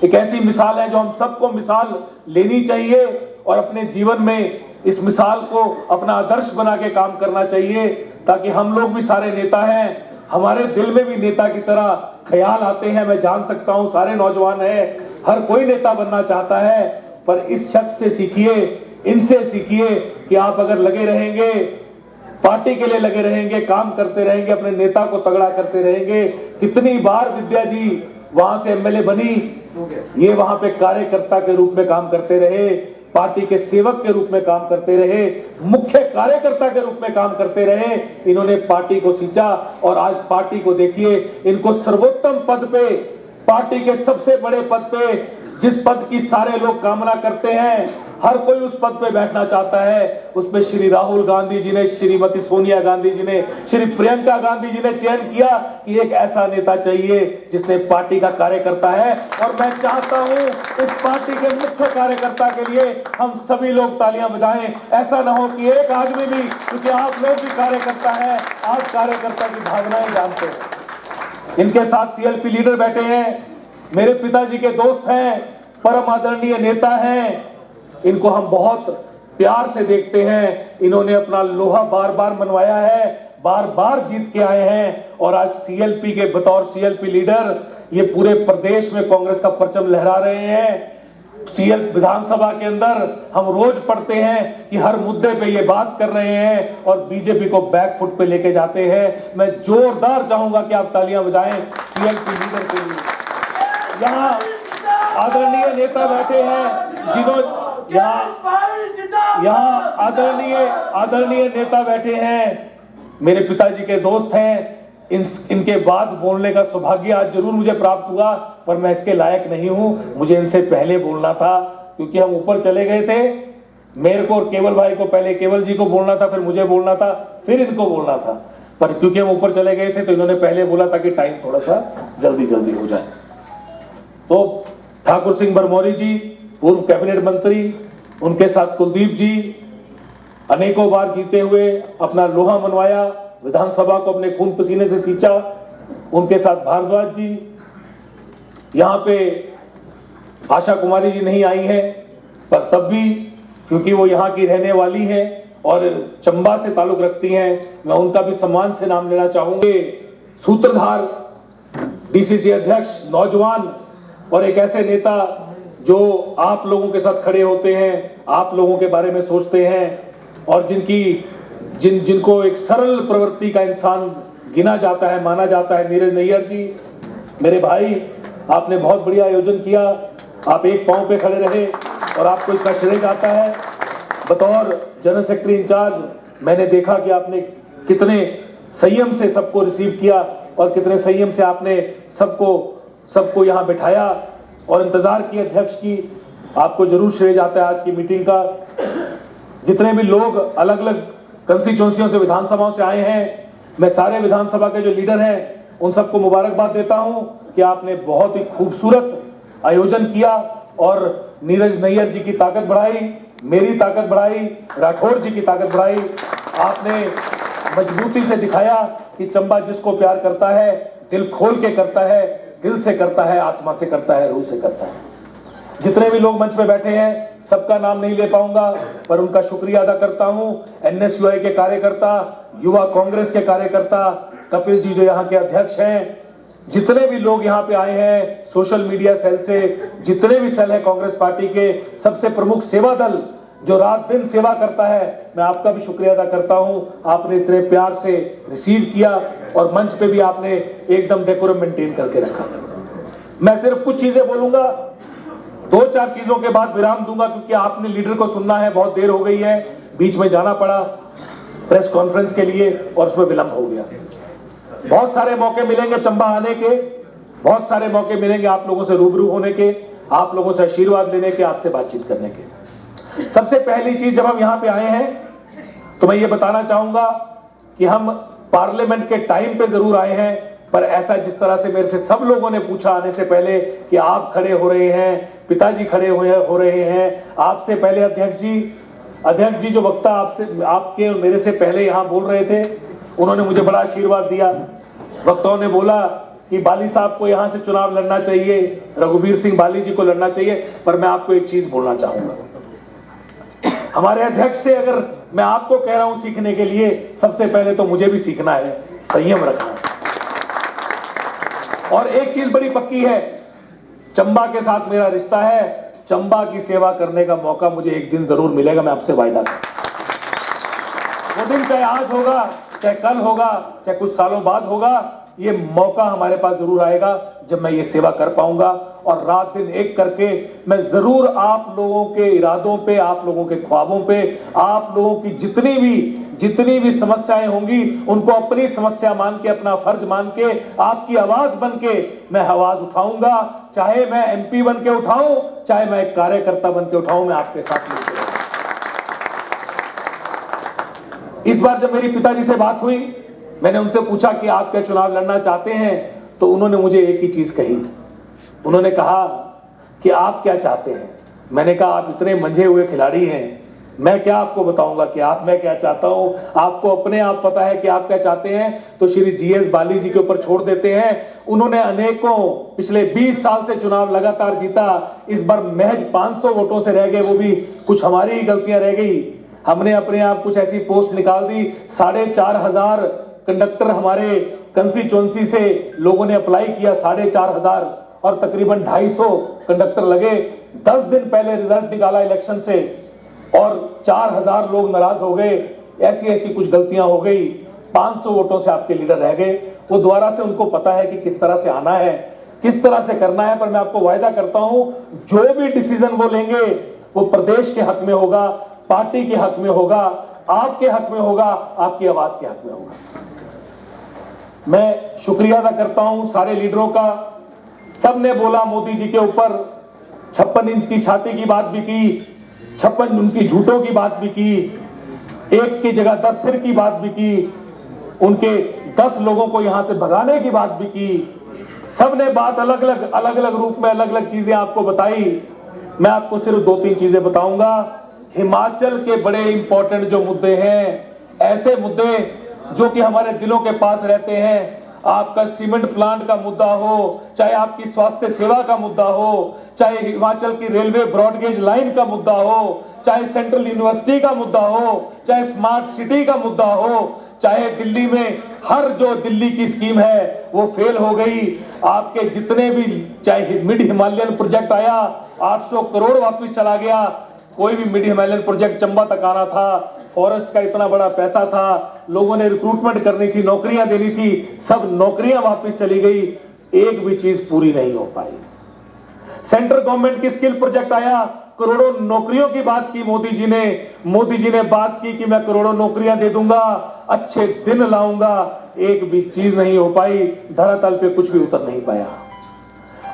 एक ऐसी मिसाल है जो हम सबको मिसाल लेनी चाहिए और अपने जीवन में इस मिसाल को अपना आदर्श बना के काम करना चाहिए, ताकि हम लोग भी सारे नेता हैं, हमारे दिल में भी नेता की तरह ख्याल आते हैं। मैं जान सकता हूं सारे नौजवान हैं, हर कोई नेता बनना चाहता है, पर इस शख्स से सीखिए, इनसे सीखिए कि आप अगर लगे रहेंगे, पार्टी के लिए लगे रहेंगे, काम करते रहेंगे, अपने नेता को तगड़ा करते रहेंगे। कितनी बार विद्या जी वहां से एमएलए बनी, ये वहां पे कार्यकर्ता के रूप में काम करते रहे, पार्टी के सेवक के रूप में काम करते रहे, मुख्य कार्यकर्ता के रूप में काम करते रहे। इन्होंने पार्टी को सींचा और आज पार्टी को देखिए, इनको सर्वोत्तम पद पे, पार्टी के सबसे बड़े पद पे, जिस पद की सारे लोग कामना करते हैं, हर कोई उस पद पे बैठना चाहता है, उसमें श्री राहुल गांधी जी ने, श्रीमती सोनिया गांधी जी ने, श्री प्रियंका गांधी जी ने चयन किया कि एक ऐसा नेता चाहिए जिसने पार्टी का कार्यकर्ता है। और मैं चाहता हूं इस पार्टी के मुख्य कार्यकर्ता के लिए हम सभी लोग तालियां बजाएं। ऐसा ना हो कि एक आदमी भी, क्योंकि आप लोग भी कार्यकर्ता हैं, आप कार्यकर्ता की भावनाएं जानते हैं। इनके साथ सीएलपी लीडर बैठे हैं, मेरे पिताजी के दोस्त हैं, परम आदरणीय नेता हैं, इनको हम बहुत प्यार से देखते हैं। इन्होंने अपना लोहा बार बार मनवाया है, बार बार जीत के आए हैं और आज सीएलपी के बतौर सीएलपी लीडर ये पूरे प्रदेश में कांग्रेस का परचम लहरा रहे हैं। सीएल विधानसभा के अंदर हम रोज पढ़ते हैं कि हर मुद्दे पे ये बात कर रहे हैं और बीजेपी को बैक फुट पे लेके जाते हैं। मैं जोरदार चाहूंगा कि आप तालियां बजाएं सीएलपी लीडर के लिए। यहाँ आदरणीय नेता बैठे हैं, जिन्होंने यहाँ आदरणीय नेता बैठे हैं, मेरे पिताजी के दोस्त हैं। इनके बाद बोलने का सौभाग्य आज जरूर मुझे प्राप्त हुआ, पर मैं इसके लायक नहीं हूं। मुझे इनसे पहले बोलना था, क्योंकि हम ऊपर चले गए थे। मेरे को और केवल भाई को, पहले केवल जी को बोलना था, फिर मुझे बोलना था, फिर इनको बोलना था, पर क्योंकि हम ऊपर चले गए थे तो इन्होंने पहले बोला ताकि टाइम थोड़ा सा जल्दी हो जाए। तो ठाकुर सिंह भरमौरी जी, पूर्व कैबिनेट मंत्री, उनके साथ कुलदीप जी, अनेकों बार जीते हुए अपना लोहा मनवाया, विधानसभा को अपने खून पसीने से सींचा, उनके साथ भारद्वाज जी। यहाँ पे आशा कुमारी जी नहीं आई हैं, पर तब भी क्योंकि वो यहाँ की रहने वाली हैं और चंबा से ताल्लुक रखती हैं, मैं उनका भी सम्मान से नाम लेना चाहूंगे। सूत्रधार, डीसीसी अध्यक्ष, नौजवान और एक ऐसे नेता जो आप लोगों के साथ खड़े होते हैं, आप लोगों के बारे में सोचते हैं और जिनको एक सरल प्रवृत्ति का इंसान गिना जाता है, माना जाता है, नीरज नैयर जी, मेरे भाई, आपने बहुत बढ़िया आयोजन किया। आप एक पांव पे खड़े रहे और आपको इसका श्रेय जाता है। बतौर जनरल सेक्रेटरी इंचार्ज मैंने देखा कि आपने कितने संयम से सबको रिसीव किया और कितने संयम से आपने सबको यहाँ बिठाया और इंतजार किया अध्यक्ष की। आपको जरूर श्रेय जाता है आज की मीटिंग का। जितने भी लोग अलग अलग कंस्टिट्यूंसियों से, विधानसभाओं से आए हैं, मैं सारे विधानसभा के जो लीडर हैं उन सबको मुबारकबाद देता हूं कि आपने बहुत ही खूबसूरत आयोजन किया और नीरज नैयर जी की ताकत बढ़ाई, मेरी ताकत बढ़ाई, राठौर जी की ताकत बढ़ाई। आपने मजबूती से दिखाया कि चंबा जिसको प्यार करता है, दिल खोल के करता है, दिल से करता है, आत्मा से करता है, रूह से करता है। जितने भी लोग मंच पे बैठे हैं, सबका नाम नहीं ले पाऊंगा, पर उनका शुक्रिया अदा करता हूं। एनएसयूआई के कार्यकर्ता, युवा कांग्रेस के कार्यकर्ता, कपिल जी जो यहाँ के अध्यक्ष हैं, जितने भी लोग यहाँ पे आए हैं, सोशल मीडिया सेल से, जितने भी सेल हैं कांग्रेस पार्टी के, सबसे प्रमुख सेवा दल जो रात दिन सेवा करता है, मैं आपका भी शुक्रिया अदा करता हूं। आपने इतने प्यार से रिसीव किया और मंच पे भी आपने एकदम डेकोरम मेंटेन करके रखा। मैं सिर्फ कुछ चीजें बोलूंगा, 2-4 चीजों के बाद विराम दूंगा, क्योंकि आपने लीडर को सुनना है, बहुत देर हो गई है, बीच में जाना पड़ा प्रेस कॉन्फ्रेंस के लिए और उसमें विलंब हो गया। बहुत सारे मौके मिलेंगे चंबा आने के, बहुत सारे मौके मिलेंगे आप लोगों से रूबरू होने के, आप लोगों से आशीर्वाद लेने के, आपसे बातचीत करने के। सबसे पहली चीज, जब हम यहां पे आए हैं तो मैं ये बताना चाहूंगा कि हम पार्लियामेंट के टाइम पे जरूर आए हैं, पर ऐसा जिस तरह से मेरे से सब लोगों ने पूछा आने से पहले कि आप खड़े हो रहे हैं, पिताजी खड़े हो रहे हैं, आपसे पहले अध्यक्ष जी जो वक्ता आपके और मेरे से पहले यहां बोल रहे थे, उन्होंने मुझे बड़ा आशीर्वाद दिया। वक्ताओं ने बोला कि बाली साहब को यहां से चुनाव लड़ना चाहिए, रघुवीर सिंह बाली जी को लड़ना चाहिए। पर मैं आपको एक चीज बोलना चाहूंगा, हमारे अध्यक्ष से अगर मैं आपको कह रहा हूं सीखने के लिए, सबसे पहले तो मुझे भी सीखना है, संयम रखना है। और एक चीज बड़ी पक्की है, चंबा के साथ मेरा रिश्ता है, चंबा की सेवा करने का मौका मुझे एक दिन जरूर मिलेगा, मैं आपसे वायदा करता हूं। वो दिन चाहे आज होगा, चाहे कल होगा, चाहे कुछ सालों बाद होगा, ये मौका हमारे पास जरूर आएगा जब मैं ये सेवा कर पाऊंगा। और रात दिन एक करके मैं जरूर आप लोगों के इरादों पे, आप लोगों के ख्वाबों पे, आप लोगों की जितनी भी समस्याएं होंगी, उनको अपनी समस्या मान के, अपना फर्ज मान के, आपकी आवाज बन के मैं आवाज उठाऊंगा। चाहे मैं MP बन के उठाऊं, चाहे मैं एक कार्यकर्ता बन के उठाऊं, मैं आपके साथ मिलकर। इस बार जब मेरी पिताजी से बात हुई, मैंने उनसे पूछा कि आप क्या चुनाव लड़ना चाहते हैं, तो उन्होंने मुझे एक ही चीज कही। उन्होंने कहा कि आप क्या चाहते हैं। मैंने कहा आप इतने मंझे हुए खिलाड़ी हैं, मैं क्या आपको बताऊंगा कि मैं क्या चाहता हूं। आपको अपने आप पता है कि आप क्या चाहते हैं, तो श्री GS बाली जी के ऊपर छोड़ देते हैं। उन्होंने अनेकों पिछले 20 साल से चुनाव लगातार जीता, इस बार महज 500 वोटों से रह गए, वो भी कुछ हमारी ही गलतियां रह गई। हमने अपने आप कुछ ऐसी पोस्ट निकाल दी, 4500 कंडक्टर हमारे कंस्टिट्यूएंसी से लोगों ने अप्लाई किया, 4500, और तकरीबन 250 कंडक्टर लगे। 10 दिन पहले रिजल्ट निकाला इलेक्शन से और 4000 लोग नाराज हो गए। ऐसी कुछ गलतियां हो गई, 500 वोटों से आपके लीडर रह गए। वो दोबारा से उनको पता है कि किस तरह से आना है, किस तरह से करना है। पर मैं आपको वायदा करता हूं, जो भी डिसीजन वो लेंगे वो प्रदेश के हक में होगा, पार्टी के हक में होगा, आपके हक में होगा, आपकी आवाज के हक में होगा। मैं शुक्रिया अदा करता हूं सारे लीडरों का। सबने बोला मोदी जी के ऊपर, 56 इंच की छाती की बात भी की, 56 उनकी झूठों की बात भी की, एक की जगह 10 सिर की बात भी की, उनके 10 लोगों को यहां से भगाने की बात भी की। सबने बात अलग अलग रूप में अलग अलग चीजें आपको बताई। मैं आपको सिर्फ 2-3 चीजें बताऊंगा। हिमाचल के बड़े इंपॉर्टेंट जो मुद्दे हैं, ऐसे मुद्दे जो कि हमारे दिलों के पास रहते हैं, आपका सीमेंट प्लांट का मुद्दा हो, चाहे आपकी स्वास्थ्य सेवा का मुद्दा हो, चाहे हिमाचल की रेलवे ब्रॉडगेज लाइन का मुद्दा हो, चाहे सेंट्रल यूनिवर्सिटी का मुद्दा हो, चाहे स्मार्ट सिटी का मुद्दा हो, चाहे दिल्ली में हर जो दिल्ली की स्कीम है वो फेल हो गई। आपके जितने भी, चाहे मिड हिमालयन प्रोजेक्ट आया, 800 करोड़ वापिस चला गया। कोई भी मिड हिमालयन प्रोजेक्ट चंबा तक आना था, फॉरेस्ट का इतना बड़ा पैसा था, लोगों ने रिक्रूटमेंट करनी थी, नौकरियां देनी थी, सब नौकरियां वापस चली गई, एक भी चीज पूरी नहीं हो पाई। सेंट्रल गवर्नमेंट की स्किल प्रोजेक्ट आया, करोड़ों नौकरियों की बात की मोदी जी ने बात की कि मैं करोड़ों नौकरियां दे दूंगा, अच्छे दिन लाऊंगा, एक भी चीज नहीं हो पाई, धरातल पे कुछ भी उतर नहीं पाया।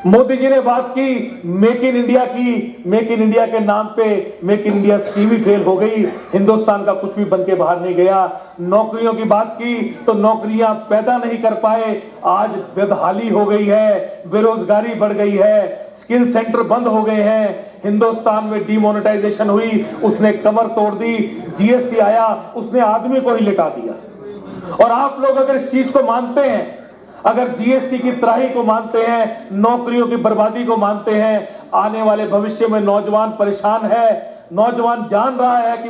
मोदी जी ने बात की मेक इन इंडिया की, मेक इन इंडिया के नाम पे make in India scheme he fail हो गई, हिंदुस्तान का कुछ भी बन के बाहर नहीं गया। नौकरियों की बात की तो नौकरियां पैदा नहीं कर पाए, आज बेदहाली हो गई है, बेरोजगारी बढ़ गई है, स्किल सेंटर बंद हो गए हैं, हिंदुस्तान में डिमोनेटाइजेशन हुई, उसने कमर तोड़ दी, GST आया, उसने आदमी को ही लिटा दिया। और आप लोग अगर इस चीज को मानते हैं, अगर GST की त्राही को मानते हैं, नौकरियों की बर्बादी को मानते हैं, आने वाले भविष्य में नौजवान परेशान है, नौजवान जान रहा है कि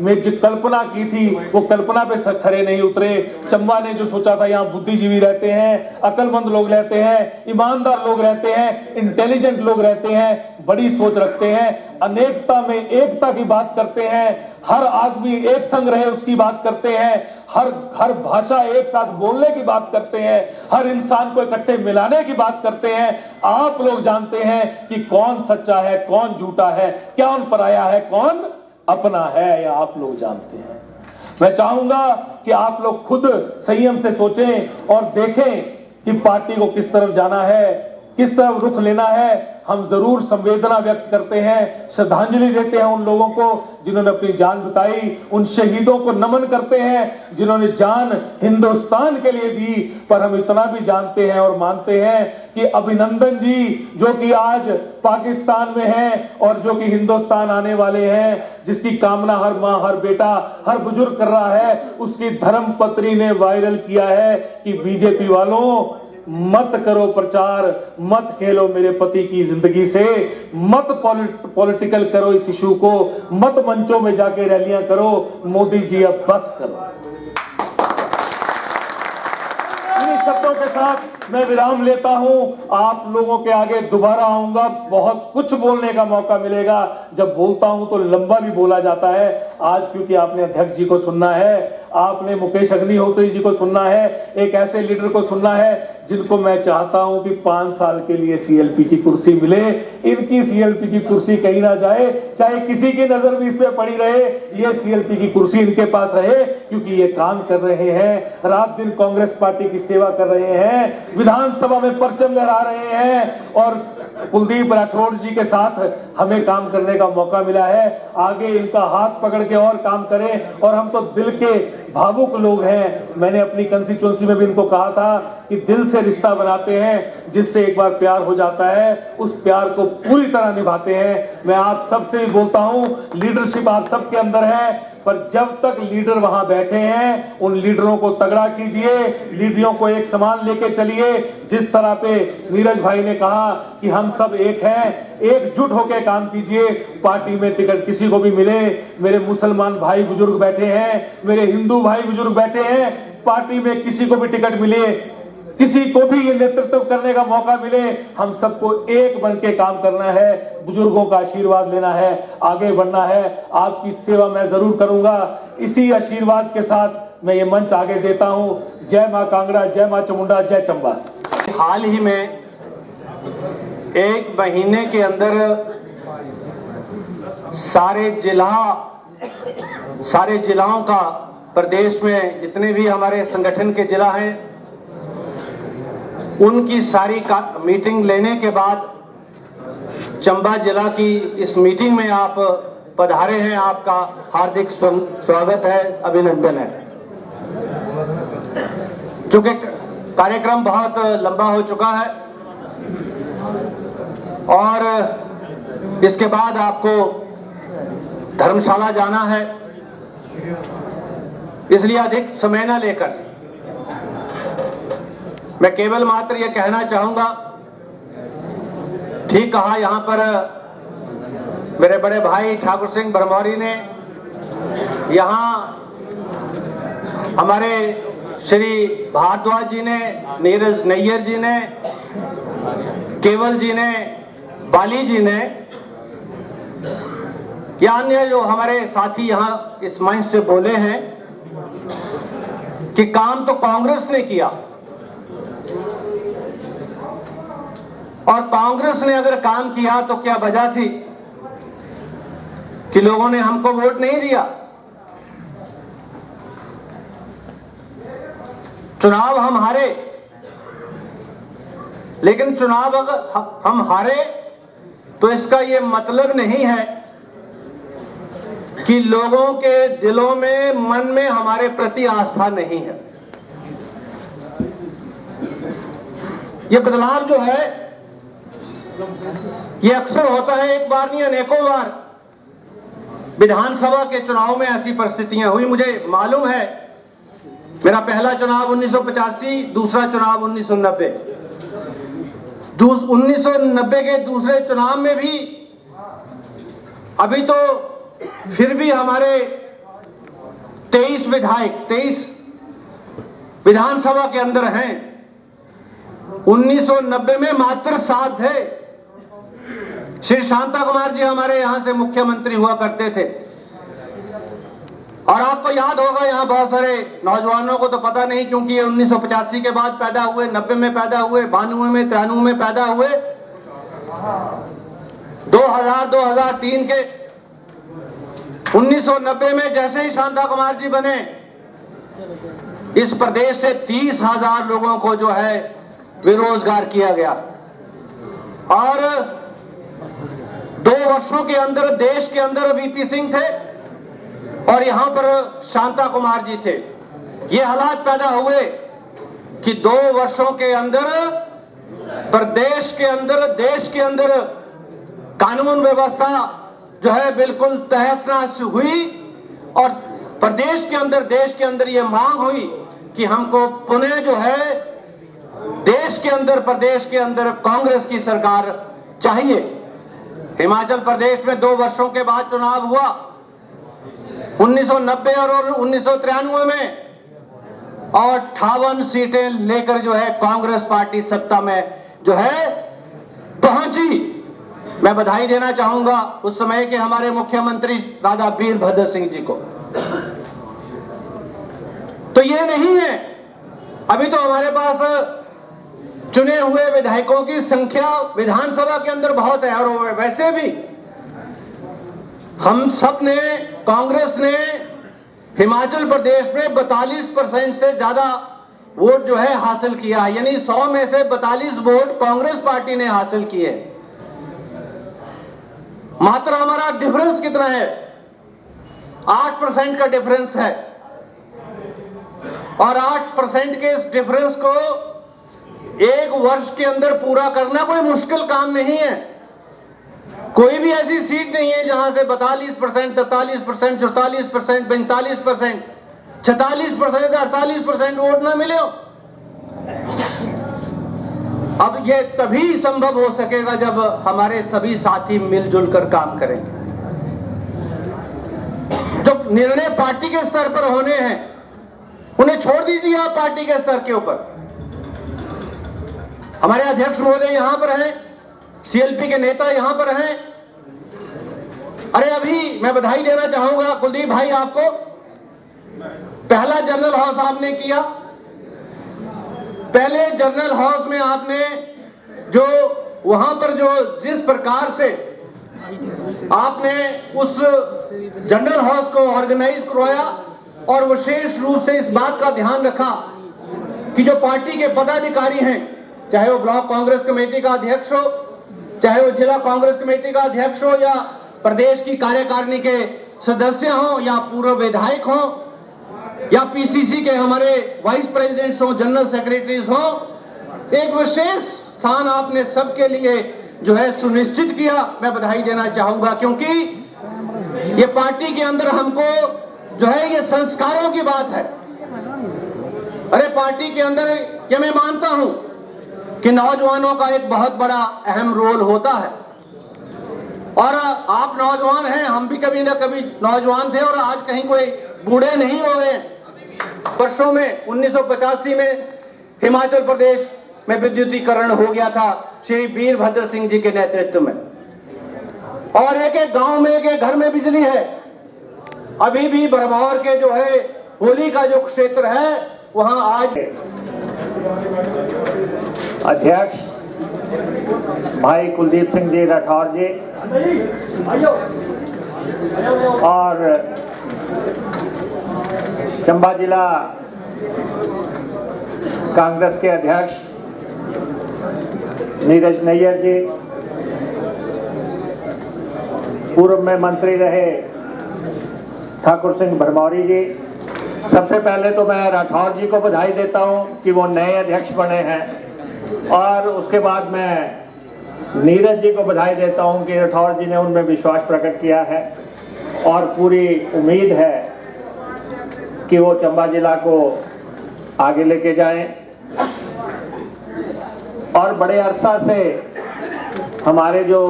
मैं जो कल्पना की थी वो कल्पना पे खरे नहीं उतरे। चंबा ने जो सोचा था यहाँ बुद्धिजीवी रहते हैं, अकलमंद लोग रहते हैं, ईमानदार लोग रहते हैं, इंटेलिजेंट लोग रहते हैं, बड़ी सोच रखते हैं, अनेकता में एकता की बात करते हैं, हर आदमी एक संग रहे उसकी बात करते हैं, हर भाषा एक साथ बोलने की बात करते हैं, हर इंसान को इकट्ठे मिलाने की बात करते हैं। आप लोग जानते हैं कि कौन सच्चा है, कौन झूठा है, कौन पराया है, कौन अपना है, या आप लोग जानते हैं। मैं चाहूंगा कि आप लोग खुद संयम से सोचें और देखें कि पार्टी को किस तरफ जाना है। किस तरफ रुख लेना है, हम जरूर संवेदना व्यक्त करते हैं, श्रद्धांजलि देते हैं उन लोगों को जिन्होंने अपनी जान बिताई, उन शहीदों को नमन करते हैं जिन्होंने जान हिंदुस्तान के लिए दी। पर हम इतना भी जानते हैं और मानते हैं कि अभिनंदन जी जो कि आज पाकिस्तान में हैं और जो कि हिंदुस्तान आने वाले हैं, जिसकी कामना हर माँ, हर बेटा, हर बुजुर्ग कर रहा है, उसकी धर्मपत्नी ने वायरल किया है कि बीजेपी वालों मत करो प्रचार, मत खेलो मेरे पति की जिंदगी से, मत पॉलिटिकल करो इस इशू को, मत मंचों में जाके रैलियां करो, मोदी जी अब बस करो। इन्हीं शब्दों के साथ मैं विराम लेता हूं। आप लोगों के आगे दोबारा आऊंगा, बहुत कुछ बोलने का मौका मिलेगा। जब बोलता हूं तो लंबा भी बोला जाता है। आज क्योंकि आपने अध्यक्ष जी को सुनना है, आपने मुकेश अग्निहोत्री जी को सुनना है, एक ऐसे लीडर को सुनना है जिनको मैं चाहता हूं कि 5 साल के लिए सीएलपी की कुर्सी मिले। इनकी सीएलपी की कुर्सी कहीं ना जाए, चाहे किसी की नजर भी इस पे पड़ी रहे, ये सीएलपी की कुर्सी इनके पास रहे, क्योंकि ये काम कर रहे हैं, रात दिन कांग्रेस पार्टी की सेवा कर रहे हैं, विधानसभा में परचम लहरा रहे हैं और कुलदीप राठौड़ जी के साथ हमें काम करने का मौका मिला है। आगे इनका हाथ पकड़ के और काम करें। और हम तो दिल के भावुक लोग हैं। मैंने अपनी कंस्टिट्यूएंसी में भी इनको कहा था कि दिल से रिश्ता बनाते हैं, जिससे एक बार प्यार हो जाता है उस प्यार को पूरी तरह निभाते हैं। मैं आप सबसे भी बोलता हूं, लीडरशिप आप सबके अंदर है, पर जब तक लीडर वहां बैठे हैं उन लीडरों को तगड़ा कीजिए, लीडरों को एक समान लेके चलिए। जिस तरह पे नीरज भाई ने कहा कि हम सब एक हैं, एकजुट होकर काम कीजिए। पार्टी में टिकट किसी को भी मिले, मेरे मुसलमान भाई बुजुर्ग बैठे हैं, मेरे हिंदू भाई बुजुर्ग बैठे हैं, पार्टी में किसी को भी टिकट मिले, किसी को भी ये नेतृत्व करने का मौका मिले, हम सबको एक बन के काम करना है, बुजुर्गों का आशीर्वाद लेना है, आगे बढ़ना है। आपकी सेवा मैं जरूर करूंगा। इसी आशीर्वाद के साथ मैं ये मंच आगे देता हूं। जय मां कांगड़ा, जय मां चामुंडा, जय चंबा। हाल ही में 1 महीने के अंदर सारे जिलाओं का, प्रदेश में जितने भी हमारे संगठन के जिला हैं, उनकी सारी मीटिंग लेने के बाद चंबा जिला की इस मीटिंग में आप पधारे हैं। आपका हार्दिक स्वागत है, अभिनंदन है। चूंकि कार्यक्रम बहुत लंबा हो चुका है और इसके बाद आपको धर्मशाला जाना है, इसलिए अधिक समय न लेकर मैं केवल मात्र ये कहना चाहूंगा, ठीक कहा यहाँ पर मेरे बड़े भाई ठाकुर सिंह ब्रह्मौरी ने, यहाँ हमारे श्री भारद्वाज जी ने, नीरज नैयर जी ने, केवल जी ने, बाली जी ने, या अन्य जो हमारे साथी यहाँ इस मंच से बोले हैं कि काम तो कांग्रेस ने किया, और कांग्रेस ने अगर काम किया तो क्या वजह थी कि लोगों ने हमको वोट नहीं दिया। चुनाव हम हारे, लेकिन चुनाव अगर हम हारे तो इसका ये मतलब नहीं है कि लोगों के दिलों में, मन में हमारे प्रति आस्था नहीं है। ये बदलाव जो है ये अक्सर होता है, एक बार नहीं अनेकों बार विधानसभा के चुनाव में ऐसी परिस्थितियां हुई। मुझे मालूम है, मेरा पहला चुनाव 1985, दूसरा चुनाव 1990। 1990 के दूसरे चुनाव में भी, अभी तो फिर भी हमारे 23 विधायक 23 विधानसभा के अंदर हैं। 1990 में मात्र 7 थे। श्री शांता कुमार जी हमारे यहां से मुख्यमंत्री हुआ करते थे, और आपको याद होगा यहाँ बहुत सारे नौजवानों को तो पता नहीं, क्योंकि ये 1985 के बाद पैदा हुए, 90 में पैदा हुए, 92 में, 93 में पैदा हुए, 2000 2003 के 1990 में जैसे ही शांता कुमार जी बने, इस प्रदेश से 30,000 लोगों को जो है बेरोजगार किया गया। और 2 वर्षों के अंदर देश के अंदर वीपी सिंह थे और यहां पर शांता कुमार जी थे। ये हालात पैदा हुए कि 2 वर्षों के अंदर प्रदेश के अंदर, देश के अंदर कानून व्यवस्था जो है बिल्कुल तहस-नहस हुई और प्रदेश के अंदर, देश के अंदर ये मांग हुई कि हमको पुनः जो है देश के अंदर, प्रदेश के अंदर कांग्रेस की सरकार चाहिए। हिमाचल प्रदेश में 2 वर्षों के बाद चुनाव हुआ 1990 और 1993 में, और 58 सीटें लेकर जो है कांग्रेस पार्टी सत्ता में जो है पहुंची। मैं बधाई देना चाहूंगा उस समय के हमारे मुख्यमंत्री राजा वीरभद्र सिंह जी को। तो ये नहीं है, अभी तो हमारे पास चुने हुए विधायकों की संख्या विधानसभा के अंदर बहुत है, और वैसे भी हम सब ने, कांग्रेस ने हिमाचल प्रदेश में 42% से ज्यादा वोट जो है हासिल किया है, यानी 100 में से 42 वोट कांग्रेस पार्टी ने हासिल किए। मात्र हमारा डिफरेंस कितना है? 8% का डिफरेंस है, और 8% के इस डिफरेंस को 1 वर्ष के अंदर पूरा करना कोई मुश्किल काम नहीं है। कोई भी ऐसी सीट नहीं है जहां से 42%, 43%, 44%, 45%, 46%, 48% वोट ना मिले हो। अब ये तभी संभव हो सकेगा जब हमारे सभी साथी मिलजुल कर काम करेंगे। जो निर्णय पार्टी के स्तर पर होने हैं उन्हें छोड़ दीजिए आप पार्टी के स्तर के ऊपर। हमारे अध्यक्ष महोदय यहां पर हैं, सीएलपी के नेता यहां पर हैं। अरे अभी मैं बधाई देना चाहूंगा कुलदीप भाई आपको, पहला जनरल हाउस आपने किया। पहले जनरल हाउस में आपने जो वहां पर जो जिस प्रकार से आपने उस जनरल हाउस को ऑर्गेनाइज करवाया, और विशेष रूप से इस बात का ध्यान रखा कि जो पार्टी के पदाधिकारी हैं, चाहे वो ब्लॉक कांग्रेस कमेटी का अध्यक्ष हो, चाहे वो जिला कांग्रेस कमेटी का अध्यक्ष हो, या प्रदेश की कार्यकारिणी के सदस्य हो, या पूर्व विधायक हो, या पीसीसी के हमारे वाइस प्रेसिडेंट्स हो, जनरल सेक्रेटरीज हो, एक विशेष स्थान आपने सबके लिए जो है सुनिश्चित किया। मैं बधाई देना चाहूंगा, क्योंकि ये पार्टी के अंदर हमको जो है ये संस्कारों की बात है। अरे पार्टी के अंदर ये मैं मानता हूं कि नौजवानों का एक बहुत बड़ा अहम रोल होता है, और आप नौजवान हैं, हम भी कभी ना कभी नौजवान थे, और आज कहीं कोई बूढ़े नहीं हो गए। वर्षों में 1985 में हिमाचल प्रदेश में विद्युतीकरण हो गया था श्री वीरभद्र सिंह जी के नेतृत्व में, और एक एक गांव में, एक एक घर में बिजली है। अभी भी भरमौर के जो है होली का जो क्षेत्र है वहां आज अध्यक्ष भाई कुलदीप सिंह जी राठौर जी और चंबा जिला कांग्रेस के अध्यक्ष नीरज नैयर जी, पूर्व में मंत्री रहे ठाकुर सिंह भरमौरी जी। सबसे पहले तो मैं राठौर जी को बधाई देता हूं कि वो नए अध्यक्ष बने हैं, और उसके बाद मैं नीरज जी को बधाई देता हूं कि राठौर जी ने उनमें विश्वास प्रकट किया है, और पूरी उम्मीद है कि वो चंबा जिला को आगे लेके जाएं। और बड़े अरसा से हमारे जो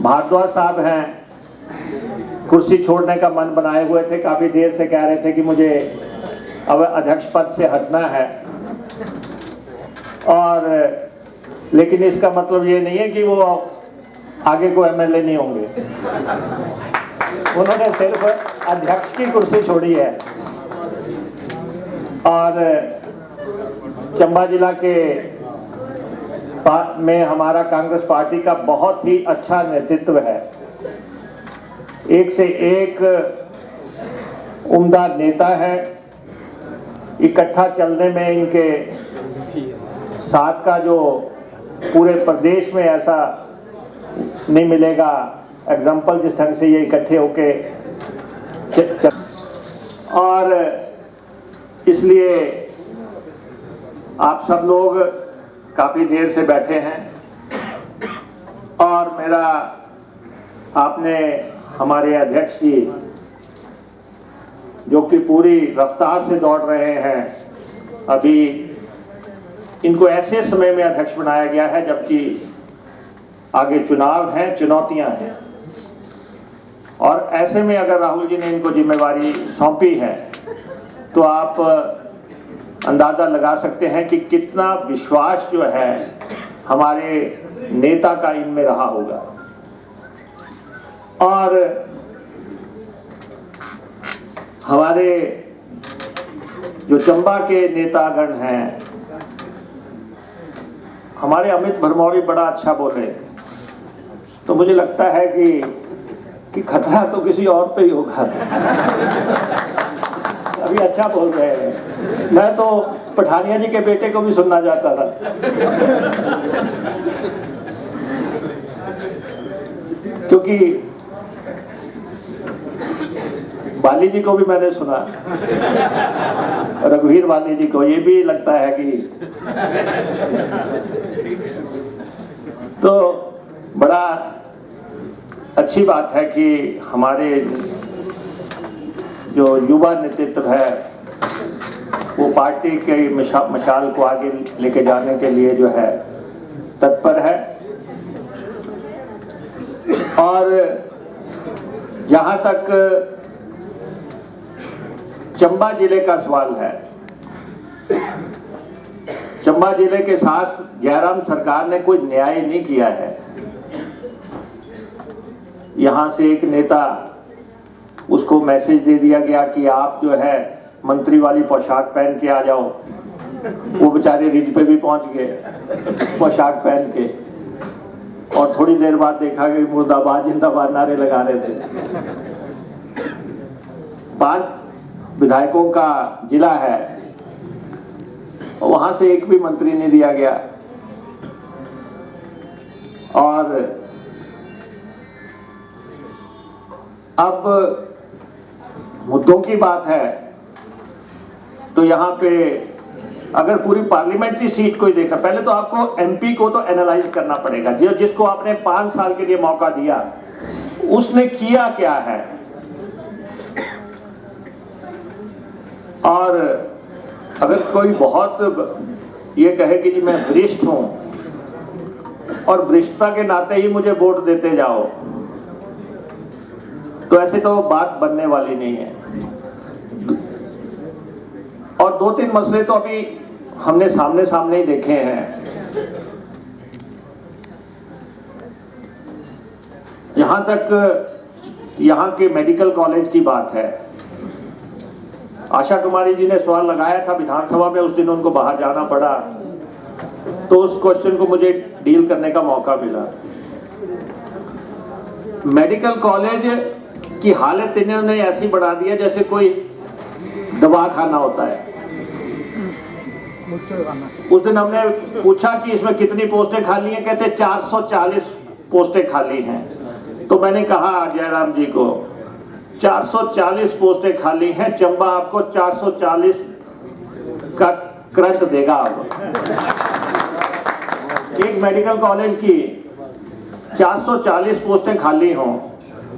भारद्वाज साहब हैं कुर्सी छोड़ने का मन बनाए हुए थे, काफी देर से कह रहे थे कि मुझे अब अध्यक्ष पद से हटना है, और लेकिन इसका मतलब ये नहीं है कि वो आगे को एमएलए नहीं होंगे। उन्होंने सिर्फ अध्यक्ष की कुर्सी छोड़ी है, और चंबा जिला के में हमारा कांग्रेस पार्टी का बहुत ही अच्छा नेतृत्व है। एक से एक उम्दा नेता है। इकट्ठा चलने में इनके साथ का जो पूरे प्रदेश में ऐसा नहीं मिलेगा एग्जाम्पल जिस ढंग से ये इकट्ठे होके और इसलिए आप सब लोग काफ़ी देर से बैठे हैं और मेरा आपने हमारे अध्यक्ष जी जो कि पूरी रफ्तार से दौड़ रहे हैं, अभी इनको ऐसे समय में अध्यक्ष बनाया गया है जबकि आगे चुनाव हैं, चुनौतियां हैं, और ऐसे में अगर राहुल जी ने इनको जिम्मेवारी सौंपी है तो आप अंदाज़ा लगा सकते हैं कि कितना विश्वास जो है हमारे नेता का इनमें रहा होगा। और हमारे जो चंबा के नेतागण हैं, हमारे अमित भरमौरी बड़ा अच्छा बोले, तो मुझे लगता है कि खतरा तो किसी और पे ही होगा। अभी अच्छा बोल रहे हैं, मैं तो पठानिया जी के बेटे को भी सुनना चाहता था। क्योंकि बाली जी को भी मैंने सुना, रघुवीर बाली जी को, ये भी लगता है कि तो बड़ा अच्छी बात है कि हमारे जो युवा नेतृत्व है वो पार्टी के मशाल को आगे लेके जाने के लिए जो है तत्पर है। और जहाँ तक चंबा जिले का सवाल है, चंबा जिले के साथ जयराम सरकार ने कोई न्याय नहीं किया है। यहाँ से एक नेता, उसको मैसेज दे दिया गया कि आप जो है मंत्री वाली पोशाक पहन के आ जाओ, वो बेचारे रिज पे भी पहुंच गए पोशाक पहन के, और थोड़ी देर बाद देखा कि मुर्दाबाद जिंदाबाद नारे लगा रहे थे। 5 विधायकों का जिला है, वहां से एक भी मंत्री नहीं दिया गया। और अब मुद्दों की बात है तो यहाँ पे अगर पूरी पार्लियामेंट्री सीट को ही देखा, पहले तो आपको एमपी को तो एनालाइज करना पड़ेगा, जिसको आपने 5 साल के लिए मौका दिया उसने किया क्या है। और अगर कोई बहुत ये कहे कि जी मैं वरिष्ठ हूं और वरिष्ठता के नाते ही मुझे वोट देते जाओ, तो ऐसे तो बात बनने वाली नहीं है। और 2-3 मसले तो अभी हमने सामने सामने ही देखे हैं। यहां तक यहाँ के मेडिकल कॉलेज की बात है, आशा कुमारी जी ने सवाल लगाया था विधानसभा में, उस दिन उनको बाहर जाना पड़ा, तो उस क्वेश्चन को मुझे डील करने का मौका मिला। मेडिकल कॉलेज की हालत इन्होंने ऐसी बढ़ा दी है जैसे कोई दवा खाना होता है। उस दिन हमने पूछा कि इसमें कितनी पोस्टें खाली हैं, कहते 440 पोस्टें खाली हैं। तो मैंने कहा जयराम जी को 440 पोस्टें खाली हैं, चंबा आपको 440 का करंट देगा। अब एक मेडिकल कॉलेज की 440 पोस्टें खाली हों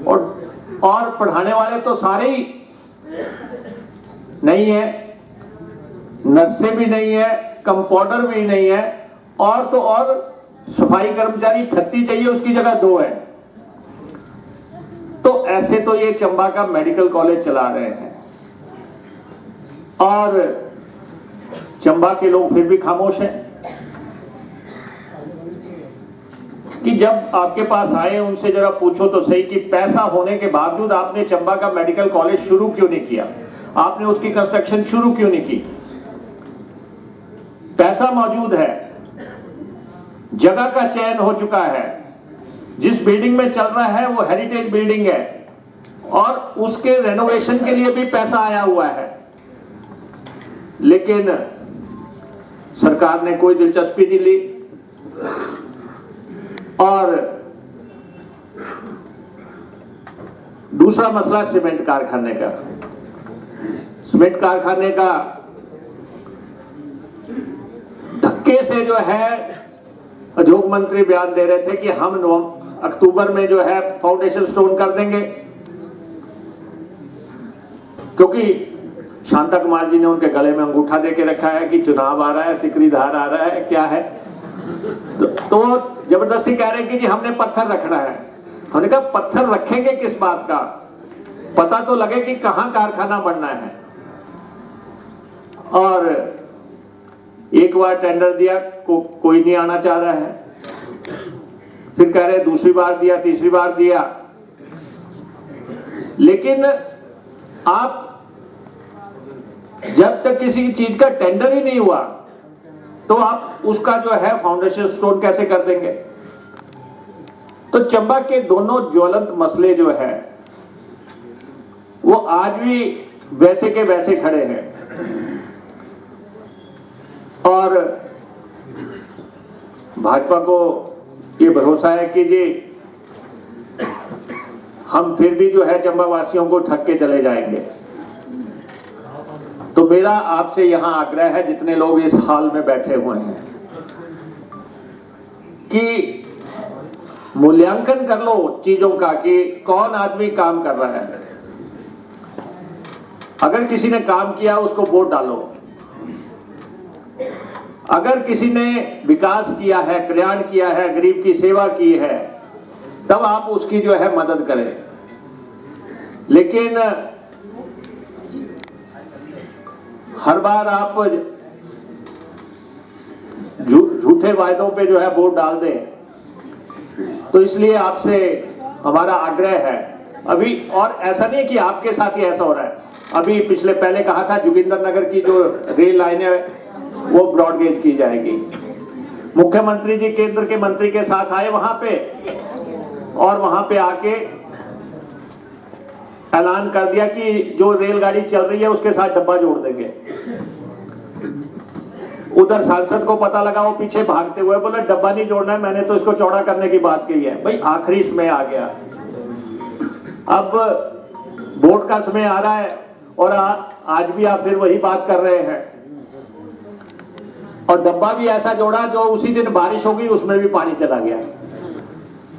और पढ़ाने वाले तो सारे ही नहीं है, नर्सें भी नहीं है, कंपाउंडर भी नहीं है, और तो और सफाई कर्मचारी 38 चाहिए, उसकी जगह 2 है। तो ऐसे तो ये चंबा का मेडिकल कॉलेज चला रहे हैं और चंबा के लोग फिर भी खामोश हैं कि जब आपके पास आए उनसे जरा पूछो तो सही कि पैसा होने के बावजूद आपने चंबा का मेडिकल कॉलेज शुरू क्यों नहीं किया, आपने उसकी कंस्ट्रक्शन शुरू क्यों नहीं की। पैसा मौजूद है, जगह का चयन हो चुका है, जिस बिल्डिंग में चल रहा है वो हेरिटेज बिल्डिंग है और उसके रेनोवेशन के लिए भी पैसा आया हुआ है, लेकिन सरकार ने कोई दिलचस्पी नहीं ली। और दूसरा मसला सीमेंट कारखाने का। सीमेंट कारखाने का धक्के से जो है उद्योग मंत्री बयान दे रहे थे कि हम अक्टूबर में जो है फाउंडेशन स्टोन कर देंगे, क्योंकि शांता कुमार जी ने उनके गले में अंगूठा दे के रखा है कि चुनाव आ रहा है, सिकरीधार आ रहा है, क्या है। तो जबरदस्ती कह रहे हैं कि जी हमने पत्थर रखना है। हमने कहा पत्थर रखेंगे किस बात का, पता तो लगे कि कहां कारखाना बनना है। और एक बार टेंडर दिया, कोई नहीं आना चाह रहा है, फिर कह रहे दूसरी बार दिया, तीसरी बार दिया। लेकिन आप जब तक किसी चीज का टेंडर ही नहीं हुआ तो आप उसका जो है फाउंडेशन स्टोन कैसे कर देंगे। तो चंबा के दोनों ज्वलंत मसले जो है वो आज भी वैसे के वैसे खड़े हैं। और भाजपा को ये भरोसा है कि जी हम फिर भी जो है चंबा वासियों को ठग के चले जाएंगे। तो मेरा आपसे यहां आग्रह है, जितने लोग इस हाल में बैठे हुए हैं, कि मूल्यांकन कर लो चीजों का कि कौन आदमी काम कर रहा है। अगर किसी ने काम किया उसको वोट डालो, अगर किसी ने विकास किया है, कल्याण किया है, गरीब की सेवा की है, तब आप उसकी जो है मदद करें। लेकिन हर बार आप झूठे वायदों पे जो है वोट डाल दें, तो इसलिए आपसे हमारा आग्रह है अभी। और ऐसा नहीं कि आपके साथ ही ऐसा हो रहा है, अभी पिछले पहले कहा था जोगिंदर नगर की जो रेल लाइन है वो ब्रॉडगेज की जाएगी। मुख्यमंत्री जी केंद्र के मंत्री के साथ आए वहां पे, और वहां पे आके ऐलान कर दिया कि जो रेलगाड़ी चल रही है उसके साथ डब्बा जोड़ देंगे। उधर सांसद को पता लगा, वो पीछे भागते हुए बोले डब्बा नहीं जोड़ना है, मैंने तो इसको चौड़ा करने की बात कही है। भाई आखिरी समय आ गया, अब वोट का समय आ रहा है और आज भी आप फिर वही बात कर रहे हैं। और डब्बा भी ऐसा जोड़ा जो उसी दिन बारिश होगी उसमें भी पानी चला गया।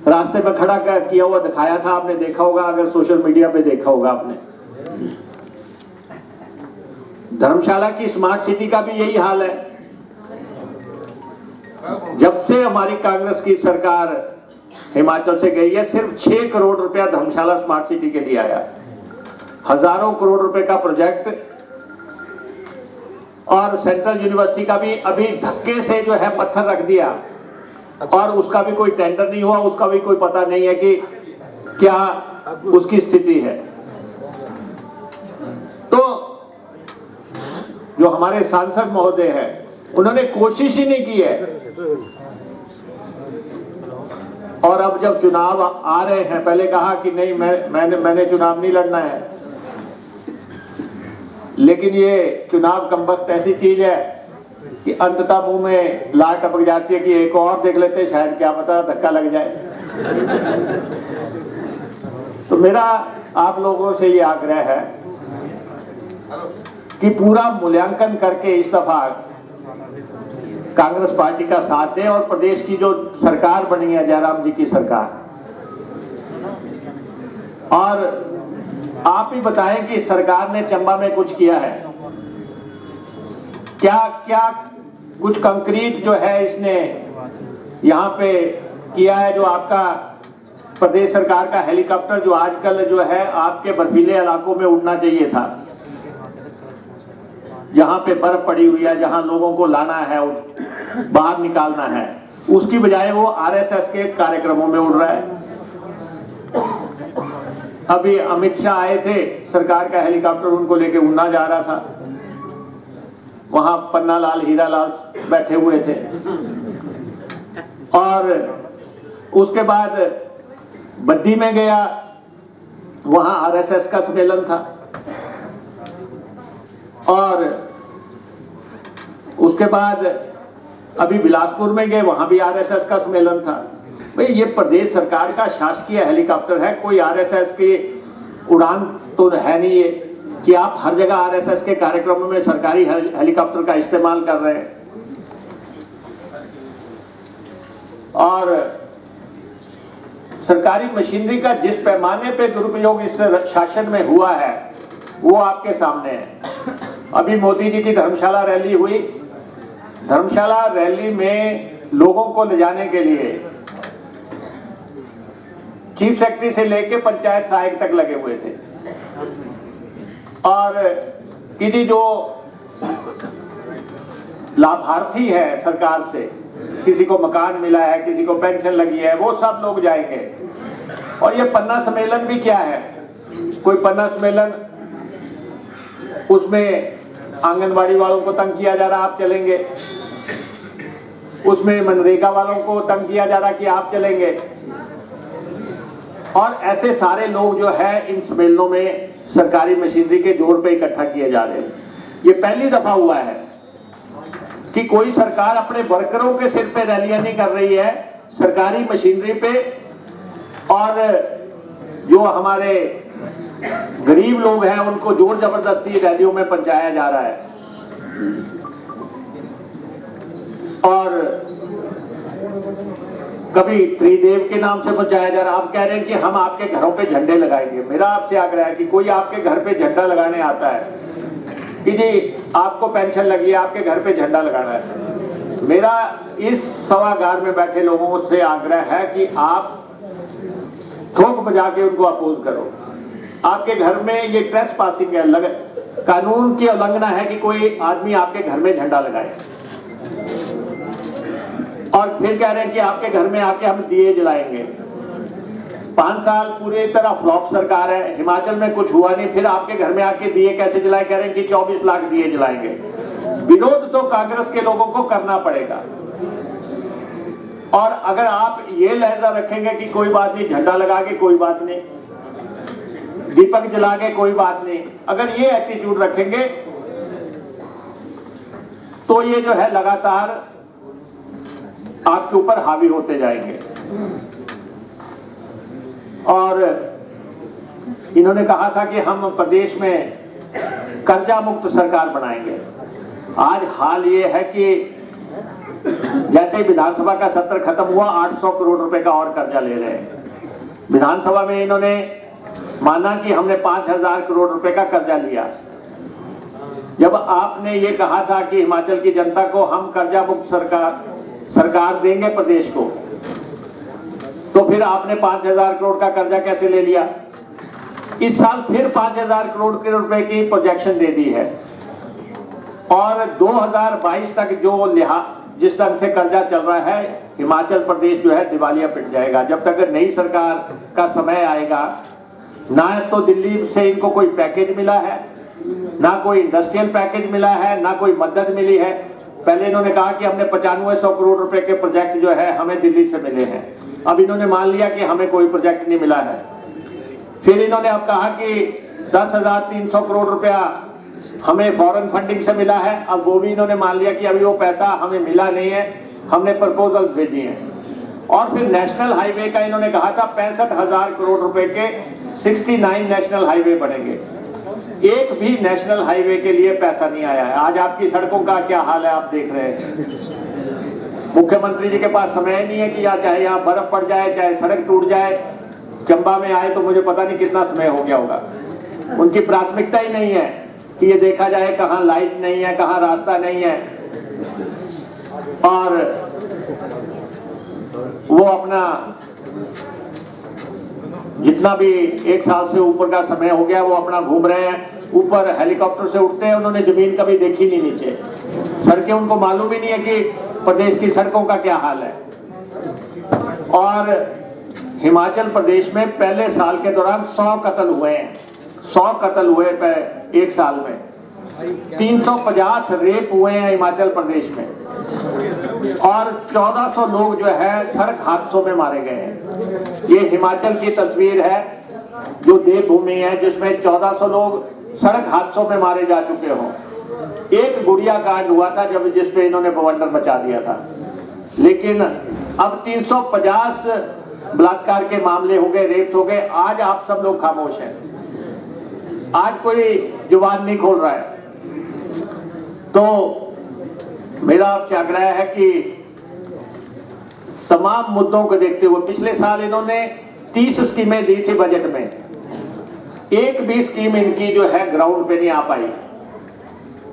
रास्ते पे खड़ा किया हुआ दिखाया था, आपने देखा होगा, अगर सोशल मीडिया पे देखा होगा आपने। धर्मशाला की स्मार्ट सिटी का भी यही हाल है। जब से हमारी कांग्रेस की सरकार हिमाचल से गई है, सिर्फ 6 करोड़ रुपया धर्मशाला स्मार्ट सिटी के लिए आया। हजारों करोड़ रुपए का प्रोजेक्ट। और सेंट्रल यूनिवर्सिटी का भी अभी धक्के से जो है पत्थर रख दिया, और उसका भी कोई टेंडर नहीं हुआ, उसका भी कोई पता नहीं है कि क्या उसकी स्थिति है। तो जो हमारे सांसद महोदय हैं उन्होंने कोशिश ही नहीं की है। और अब जब चुनाव आ रहे हैं, पहले कहा कि नहीं मैंने चुनाव नहीं लड़ना है, लेकिन ये चुनाव कमबख्त ऐसी चीज है कि अंततः मुंह में लार टपक जाती है कि एक और देख लेते हैं, शायद क्या पता धक्का लग जाए। तो मेरा आप लोगों से ये आग्रह है कि पूरा मूल्यांकन करके इस दफा कांग्रेस पार्टी का साथ दें, और प्रदेश की जो सरकार बनी है जयराम जी की सरकार, और आप ही बताएं कि सरकार ने चंबा में कुछ किया है क्या? क्या कुछ कंक्रीट जो है इसने यहाँ पे किया है? जो आपका प्रदेश सरकार का हेलीकॉप्टर जो आजकल जो है आपके बर्फीले इलाकों में उड़ना चाहिए था, जहां पे बर्फ पड़ी हुई है, जहां लोगों को लाना है, बाहर निकालना है, उसकी बजाय वो आरएसएस के कार्यक्रमों में उड़ रहा है। अभी अमित शाह आए थे, सरकार का हेलीकॉप्टर उनको लेके उड़ना जा रहा था, वहां पन्ना लाल हीरा लाल बैठे हुए थे। और उसके बाद बद्दी में गया, वहां आरएसएस का सम्मेलन था। और उसके बाद अभी बिलासपुर में गए, वहां भी आरएसएस का सम्मेलन था। भाई ये प्रदेश सरकार का शासकीय हेलीकॉप्टर है, कोई आरएसएस की उड़ान तो है नहीं ये कि आप हर जगह आरएसएस के कार्यक्रमों में सरकारी हेलीकॉप्टर का इस्तेमाल कर रहे हैं। और सरकारी मशीनरी का जिस पैमाने पे दुरुपयोग इस शासन में हुआ है वो आपके सामने है। अभी मोदी जी की धर्मशाला रैली हुई, धर्मशाला रैली में लोगों को ले जाने के लिए चीफ सेक्रेटरी से लेके पंचायत सहायक तक लगे हुए थे। और किसी जो लाभार्थी है सरकार से, किसी को मकान मिला है, किसी को पेंशन लगी है, वो सब लोग जाएंगे। और ये पन्ना सम्मेलन भी क्या है, कोई पन्ना सम्मेलन उसमें आंगनबाड़ी वालों को तंग किया जा रहा, आप चलेंगे। उसमें मनरेगा वालों को तंग किया जा रहा कि आप चलेंगे। और ऐसे सारे लोग जो है इन सम्मेलनों में सरकारी मशीनरी के जोर पे इकट्ठा किए जा रहे हैं। ये पहली दफा हुआ है कि कोई सरकार अपने वर्करों के सिर पे रैलियां नहीं कर रही है, सरकारी मशीनरी पे और जो हमारे गरीब लोग हैं उनको जोर जबरदस्ती रैलियों में पहुंचाया जा रहा है। और कभी त्रिदेव के नाम से पहुंचाया जा रहा है। आप कह रहे हैं कि हम आपके घरों पे झंडे लगाएंगे। मेरा आपसे आग्रह है कि कोई आपके घर पे झंडा लगाने आता है कि जी आपको पेंशन लगी है, आपके घर पे झंडा लगाना है, मेरा इस सभागार में बैठे लोगों से आग्रह है कि आप ठोक बजा के उनको अपोज करो। आपके घर में ये ट्रेस पासिंग है, कानून की उल्लंघना है कि कोई आदमी आपके घर में झंडा लगाए। और फिर कह रहे हैं कि आपके घर में आके हम दिए जलाएंगे। 5 साल पूरी तरह फ्लॉप सरकार है, हिमाचल में कुछ हुआ नहीं, फिर आपके घर में आके दिए कैसे जलाए? कह रहे हैं कि 24 लाख दिए जलाएंगे। विरोध तो कांग्रेस के लोगों को करना पड़ेगा। और अगर आप ये लहजा रखेंगे कि कोई बात नहीं, झंडा लगा के कोई बात नहीं, दीपक जला के कोई बात नहीं, अगर ये एटीट्यूड रखेंगे तो ये जो है लगातार आपके ऊपर हावी होते जाएंगे। और इन्होंने कहा था कि हम प्रदेश में कर्जा मुक्त सरकार बनाएंगे। आज हाल ये है कि जैसे ही विधानसभा का सत्र खत्म हुआ 800 करोड़ रुपए का और कर्जा ले रहे हैं। विधानसभा में इन्होंने माना कि हमने 5000 करोड़ रुपए का कर्जा लिया। जब आपने ये कहा था कि हिमाचल की जनता को हम कर्जा मुक्त सरकार देंगे प्रदेश को, तो फिर आपने 5000 करोड़ का कर्जा कैसे ले लिया? इस साल फिर 5000 करोड़ के रुपए की प्रोजेक्शन दे दी है। और 2022 तक जिस ढंग से कर्जा चल रहा है, हिमाचल प्रदेश जो है दिवालिया पिट जाएगा। जब तक नई सरकार का समय आएगा, ना तो दिल्ली से इनको कोई पैकेज मिला है, ना कोई इंडस्ट्रियल पैकेज मिला है, ना कोई मदद मिली है। पहले इन्होंने कहा कि हमने 9500 करोड़ रुपए के प्रोजेक्ट जो है हमें दिल्ली से मिले हैं। अब इन्होंने मान लिया कि हमें कोई प्रोजेक्ट नहीं मिला है। फिर इन्होंने अब कहा कि 10,300 करोड़ रुपया हमें फॉरेन फंडिंग से मिला है। अब वो भी इन्होंने मान लिया कि अभी वो पैसा हमें मिला नहीं है, हमने प्रपोजल्स भेजी हैं। और फिर नेशनल हाईवे का इन्होंने कहा था 65,000 करोड़ रुपए के 69 नेशनल हाईवे बनेंगे। एक भी नेशनल हाईवे के लिए पैसा नहीं आया है। आज आपकी सड़कों का क्या हाल है आप देख रहे हैं। मुख्यमंत्री जी के पास समय नहीं है कि चाहे यहाँ बर्फ पड़ जाए, चाहे सड़क टूट जाए। चंबा में आए तो मुझे पता नहीं कितना समय हो गया होगा। उनकी प्राथमिकता ही नहीं है कि ये देखा जाए कहाँ लाइट नहीं है, कहाँ रास्ता नहीं है। और वो अपना जितना भी 1 साल से ऊपर का समय हो गया वो अपना घूम रहे हैं। ऊपर हेलीकॉप्टर से उठते हैं, उन्होंने जमीन कभी देखी नहीं नीचे। सड़कें उनको मालूम ही नहीं है कि प्रदेश की सड़कों का क्या हाल है। और हिमाचल प्रदेश में पहले साल के दौरान 100 कत्ल हुए हैं। 100 कत्ल हुए 1 साल में। 350 रेप हुए हैं हिमाचल प्रदेश में। और 1400 लोग जो है सड़क हादसों में मारे गए हैं। ये हिमाचल की तस्वीर है जो देवभूमि है, जिसमें 1400 लोग सड़क हादसों में मारे जा चुके हों। एक गुड़िया कांड हुआ था जिसपे इन्होंने बवंडर मचा दिया था। लेकिन अब 350 बलात्कार के मामले हो गए, रेप्स हो गए, आज आप सब लोग खामोश हैं, आज कोई जुबान नहीं खोल रहा है। तो मेरा आपसे आग्रह है कि तमाम मुद्दों को देखते हुए, पिछले साल इन्होंने 30 स्कीमें दी थी बजट में, एक भी स्कीम इनकी जो है ग्राउंड पे नहीं आ पाई।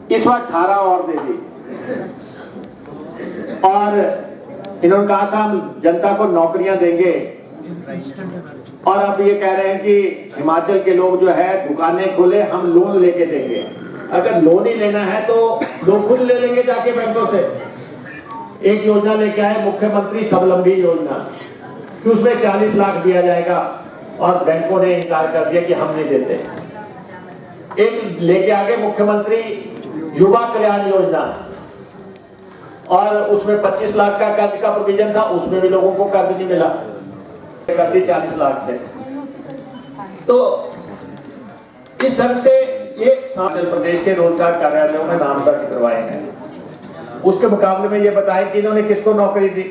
इस बार 18 और दे दी और इन्होंने कहा था हम जनता को नौकरियां देंगे, और अब ये कह रहे हैं कि हिमाचल के लोग जो है दुकानें खोले, हम लोन लेके देंगे। अगर लोन ही लेना है तो लोग खुद ले लेंगे जाके बैंकों से। एक योजना लेके आए मुख्यमंत्री स्वावलंबी योजना कि उसमें 40 लाख दिया जाएगा, और बैंकों ने इनकार कर दिया कि हम नहीं देते। एक लेके आगे मुख्यमंत्री युवा कल्याण योजना, और उसमें 25 लाख का कर्ज का प्रोविजन था, उसमें भी लोगों को कर्ज नहीं मिला, करती 40 लाख से। तो इस तरह से ये हिमाचल प्रदेश के रोजगार कार्यालयों में नाम दर्ज करवाए हैं। उसके मुकाबले में ये बताएं कि इन्होंने किसको नौकरी दी।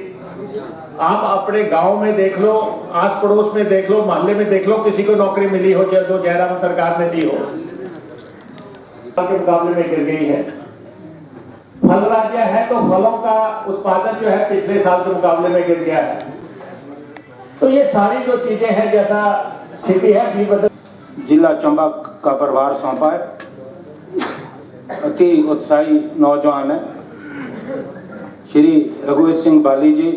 आप अपने गांव में देख लो, आस पड़ोस में देख लो, मोहल्ले में देख लो, किसी को नौकरी मिली हो जो जयराम सरकार ने दी हो, के मुकाबले में गिर गई है। फल राज्य है तो फलों का उत्पादन जो है पिछले साल के मुकाबले में गिर गया है। तो ये सारी जो चीजें हैं, जैसा स्थिति है भी बदल। जिला चंबा का प्रभार सौंपा है, अति उत्साही नौजवान है श्री रघुवीर सिंह बाली जी,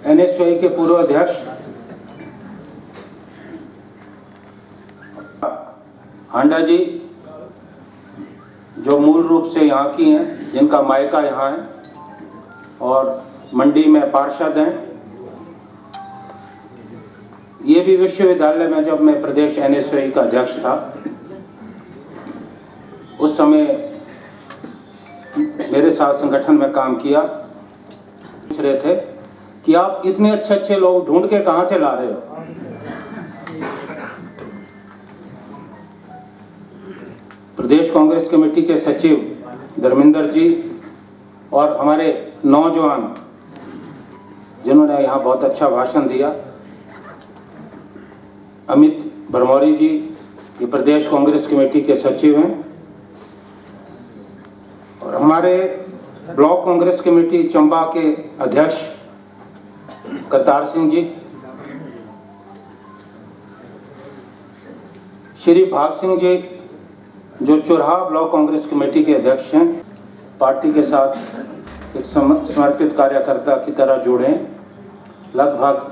NSY के पूर्व अध्यक्ष, हांडा जी जो मूल रूप से यहाँ की हैं, जिनका मायका यहाँ है और मंडी में पार्षद हैं। ये भी विश्वविद्यालय में जब मैं प्रदेश NSY का अध्यक्ष था, उस समय मेरे साथ संगठन में काम किया। पूछ रहे थे कि आप इतने अच्छे अच्छे लोग ढूंढ के कहाँ से ला रहे हो। प्रदेश कांग्रेस कमेटी के सचिव धर्मेंद्र जी और हमारे नौजवान जिन्होंने यहाँ बहुत अच्छा भाषण दिया, अमित भरमौरी जी, ये प्रदेश कांग्रेस कमेटी के सचिव हैं, और हमारे ब्लॉक कांग्रेस कमेटी चंबा के अध्यक्ष करतार सिंह जी, श्री भाग सिंह जी जो चुरहा ब्लॉक कांग्रेस कमेटी के अध्यक्ष हैं, पार्टी के साथ एक समर्पित कार्यकर्ता की तरह जुड़े। लगभग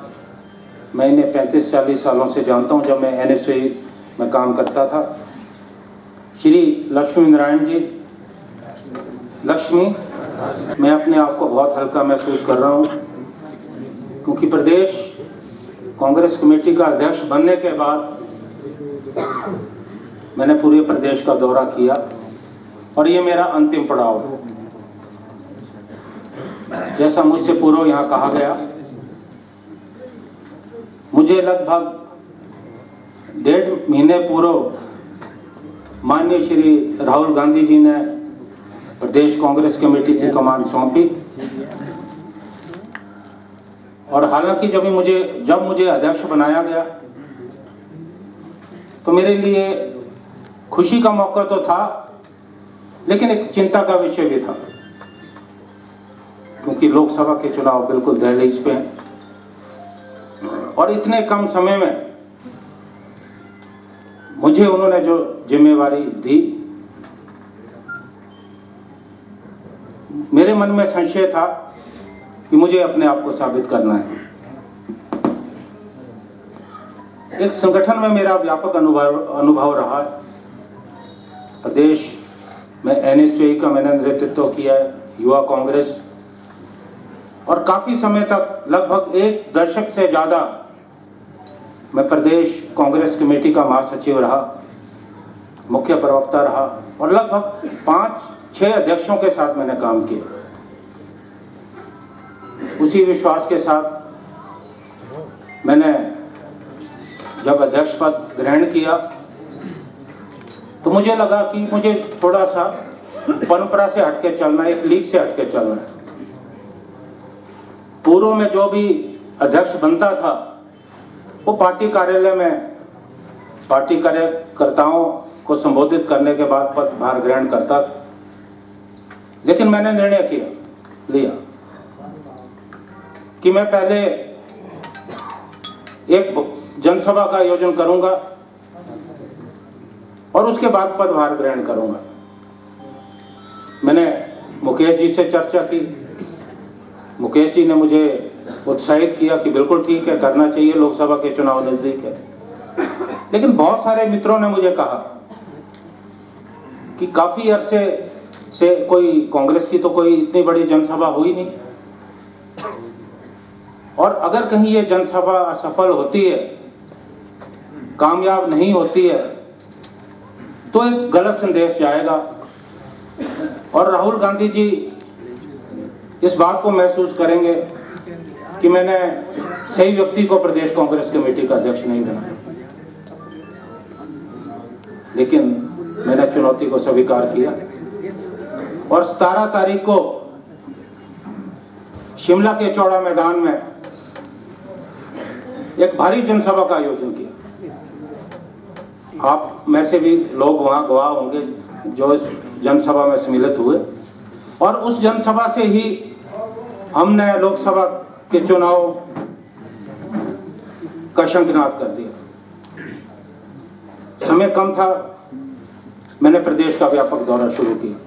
मैं इन्हें 35-40 सालों से जानता हूं, जब मैं NSY में काम करता था। श्री लक्ष्मी नारायण जी, लक्ष्मी, मैं अपने आप को बहुत हल्का महसूस कर रहा हूं, क्योंकि प्रदेश कांग्रेस कमेटी का अध्यक्ष बनने के बाद मैंने पूरे प्रदेश का दौरा किया और ये मेरा अंतिम पड़ाव है। जैसा मुझसे पूर्व यहाँ कहा गया, मुझे लगभग 1.5 महीने पूर्व माननीय श्री राहुल गांधी जी ने प्रदेश कांग्रेस कमेटी की कमान सौंपी, और हालांकि जब मुझे अध्यक्ष बनाया गया तो मेरे लिए खुशी का मौका तो था, लेकिन एक चिंता का विषय भी था, क्योंकि लोकसभा के चुनाव बिल्कुल दहलीज पे हैं और इतने कम समय में मुझे उन्होंने जो जिम्मेवारी दी, मेरे मन में संशय था कि मुझे अपने आप को साबित करना है। एक संगठन में मेरा व्यापक अनुभव रहा है। प्रदेश में NSY का मैंने नेतृत्व किया है, युवा कांग्रेस, और काफी समय तक लगभग 1 दशक से ज्यादा मैं प्रदेश कांग्रेस कमेटी का महासचिव रहा, मुख्य प्रवक्ता रहा, और लगभग 5-6 अध्यक्षों के साथ मैंने काम किया। उसी विश्वास के साथ मैंने जब अध्यक्ष पद ग्रहण किया तो मुझे लगा कि मुझे थोड़ा सा परंपरा से हटके चलना है, एक लीग से हटके चलना है। पूर्व में जो भी अध्यक्ष बनता था वो पार्टी कार्यालय में पार्टी कार्यकर्ताओं को संबोधित करने के बाद पदभार ग्रहण करता था। लेकिन मैंने निर्णय लिया कि मैं पहले एक जनसभा का आयोजन करूंगा और उसके बाद पदभार ग्रहण करूंगा। मैंने मुकेश जी से चर्चा की। मुकेश जी ने मुझे उत्साहित किया कि बिल्कुल ठीक है, करना चाहिए, लोकसभा के चुनाव नजदीक है। लेकिन बहुत सारे मित्रों ने मुझे कहा कि काफी अरसे से कोई कांग्रेस की तो कोई इतनी बड़ी जनसभा हुई नहीं, और अगर कहीं ये जनसभा असफल होती है, कामयाब नहीं होती है, तो एक गलत संदेश जाएगा और राहुल गांधी जी इस बात को महसूस करेंगे कि मैंने सही व्यक्ति को प्रदेश कांग्रेस कमेटी का अध्यक्ष नहीं बनाया। लेकिन मैंने चुनौती को स्वीकार किया और 17 तारीख को शिमला के चौड़ा मैदान में एक भारी जनसभा का आयोजन किया। आप में से भी लोग वहां गवाह होंगे जो इस जनसभा में सम्मिलित हुए, और उस जनसभा से ही हमने लोकसभा के चुनाव का शंखनाद कर दिया। समय कम था, मैंने प्रदेश का व्यापक दौरा शुरू किया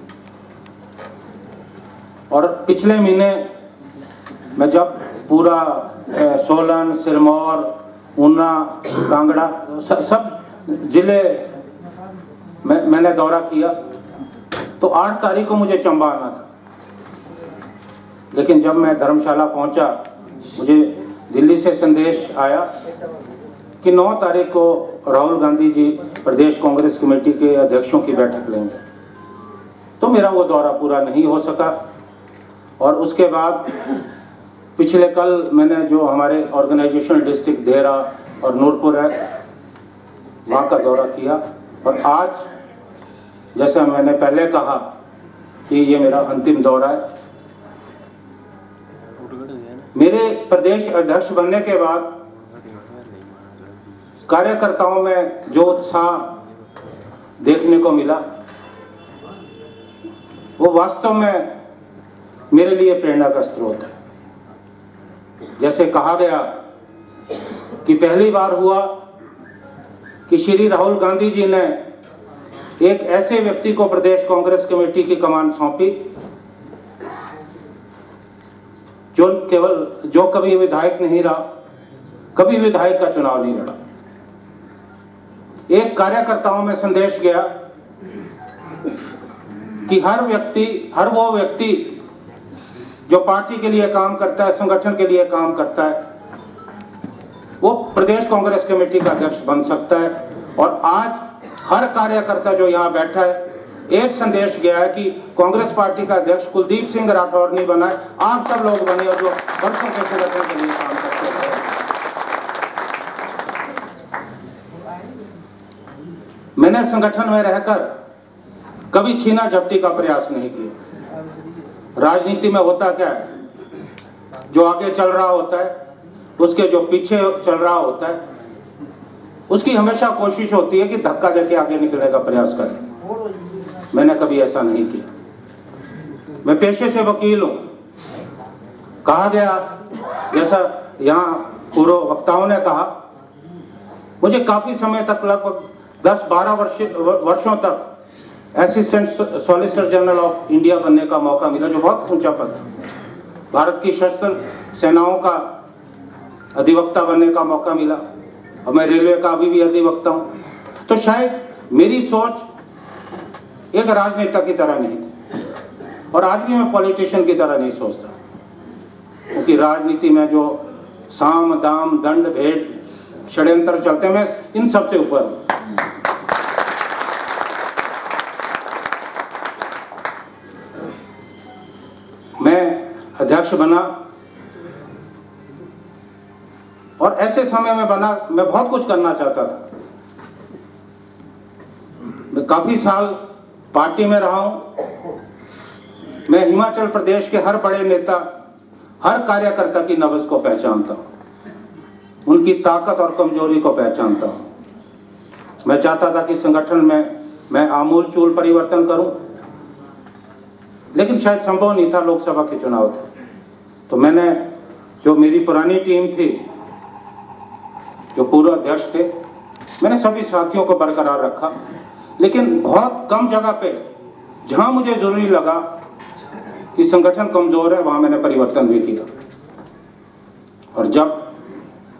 और पिछले महीने मैं जब पूरा सोलन, सिरमौर, ऊना, कांगड़ा सब जिले मैंने दौरा किया, तो 8 तारीख को मुझे चंबा आना था। लेकिन जब मैं धर्मशाला पहुंचा, मुझे दिल्ली से संदेश आया कि 9 तारीख को राहुल गांधी जी प्रदेश कांग्रेस कमेटी के अध्यक्षों की बैठक लेंगे। तो मेरा वो दौरा पूरा नहीं हो सका, और उसके बाद पिछले कल मैंने जो हमारे ऑर्गेनाइजेशनल डिस्ट्रिक्ट देहरा और नूरपुर है, वहाँ का दौरा किया। और आज जैसा मैंने पहले कहा कि ये मेरा अंतिम दौरा है। मेरे प्रदेश अध्यक्ष बनने के बाद कार्यकर्ताओं में जो उत्साह देखने को मिला, वो वास्तव में मेरे लिए प्रेरणा का स्रोत है। जैसे कहा गया कि पहली बार हुआ कि श्री राहुल गांधी जी ने एक ऐसे व्यक्ति को प्रदेश कांग्रेस कमेटी की कमान सौंपी जो कभी विधायक नहीं रहा, कभी विधायक का चुनाव नहीं लड़ा। एक कार्यकर्ताओं में संदेश गया कि हर वो व्यक्ति जो पार्टी के लिए काम करता है, संगठन के लिए काम करता है, वो प्रदेश कांग्रेस कमेटी का अध्यक्ष बन सकता है। और आज हर कार्यकर्ता जो यहाँ बैठा है, एक संदेश गया है कि कांग्रेस पार्टी का अध्यक्ष कुलदीप सिंह राठौर नहीं बना है, आप सब लोग बने और जो वर्षों के संगठन के लिए काम करते हैं। मैंने संगठन में रहकर कभी छीना झपटी का प्रयास नहीं किया। राजनीति में होता क्या है, जो आगे चल रहा होता है उसके जो पीछे चल रहा होता है उसकी हमेशा कोशिश होती है कि धक्का देके आगे निकलने का प्रयास करें। मैंने कभी ऐसा नहीं किया। मैं पेशे से वकील हूं। कहा गया, जैसा यहाँ पूर्व वक्ताओं ने कहा, मुझे काफी समय तक, लगभग 10-12 वर्षों तक assistant solicitor general of India बनने का मौका मिला, जो बहुत ऊंचा पद था। भारत की सशस्त्र सेनाओं का अधिवक्ता बनने का मौका मिला, और मैं रेलवे का अभी भी अधिवक्ता हूं। तो शायद मेरी सोच एक राजनेता की तरह नहीं थी, और आज भी मैं पॉलिटिशियन की तरह नहीं सोचता, क्योंकि राजनीति में जो साम दाम दंड भेद षड्यंत्र चलते हैं, मैं इन सब से ऊपर हूं। मैं अध्यक्ष बना और ऐसे समय में बना, मैं बहुत कुछ करना चाहता था। मैं काफी साल पार्टी में रहा हूं। मैं हिमाचल प्रदेश के हर बड़े नेता, हर कार्यकर्ता की नब्ज को पहचानता हूँ, उनकी ताकत और कमजोरी को पहचानता हूँ। मैं चाहता था कि संगठन में मैं आमूल चूल परिवर्तन करूं, लेकिन शायद संभव नहीं था, लोकसभा के चुनाव थे। तो मैंने, जो मेरी पुरानी टीम थी, जो पूर्व अध्यक्ष थे, मैंने सभी साथियों को बरकरार रखा, लेकिन बहुत कम जगह पे जहां मुझे जरूरी लगा कि संगठन कमजोर है, वहां मैंने परिवर्तन भी किया। और जब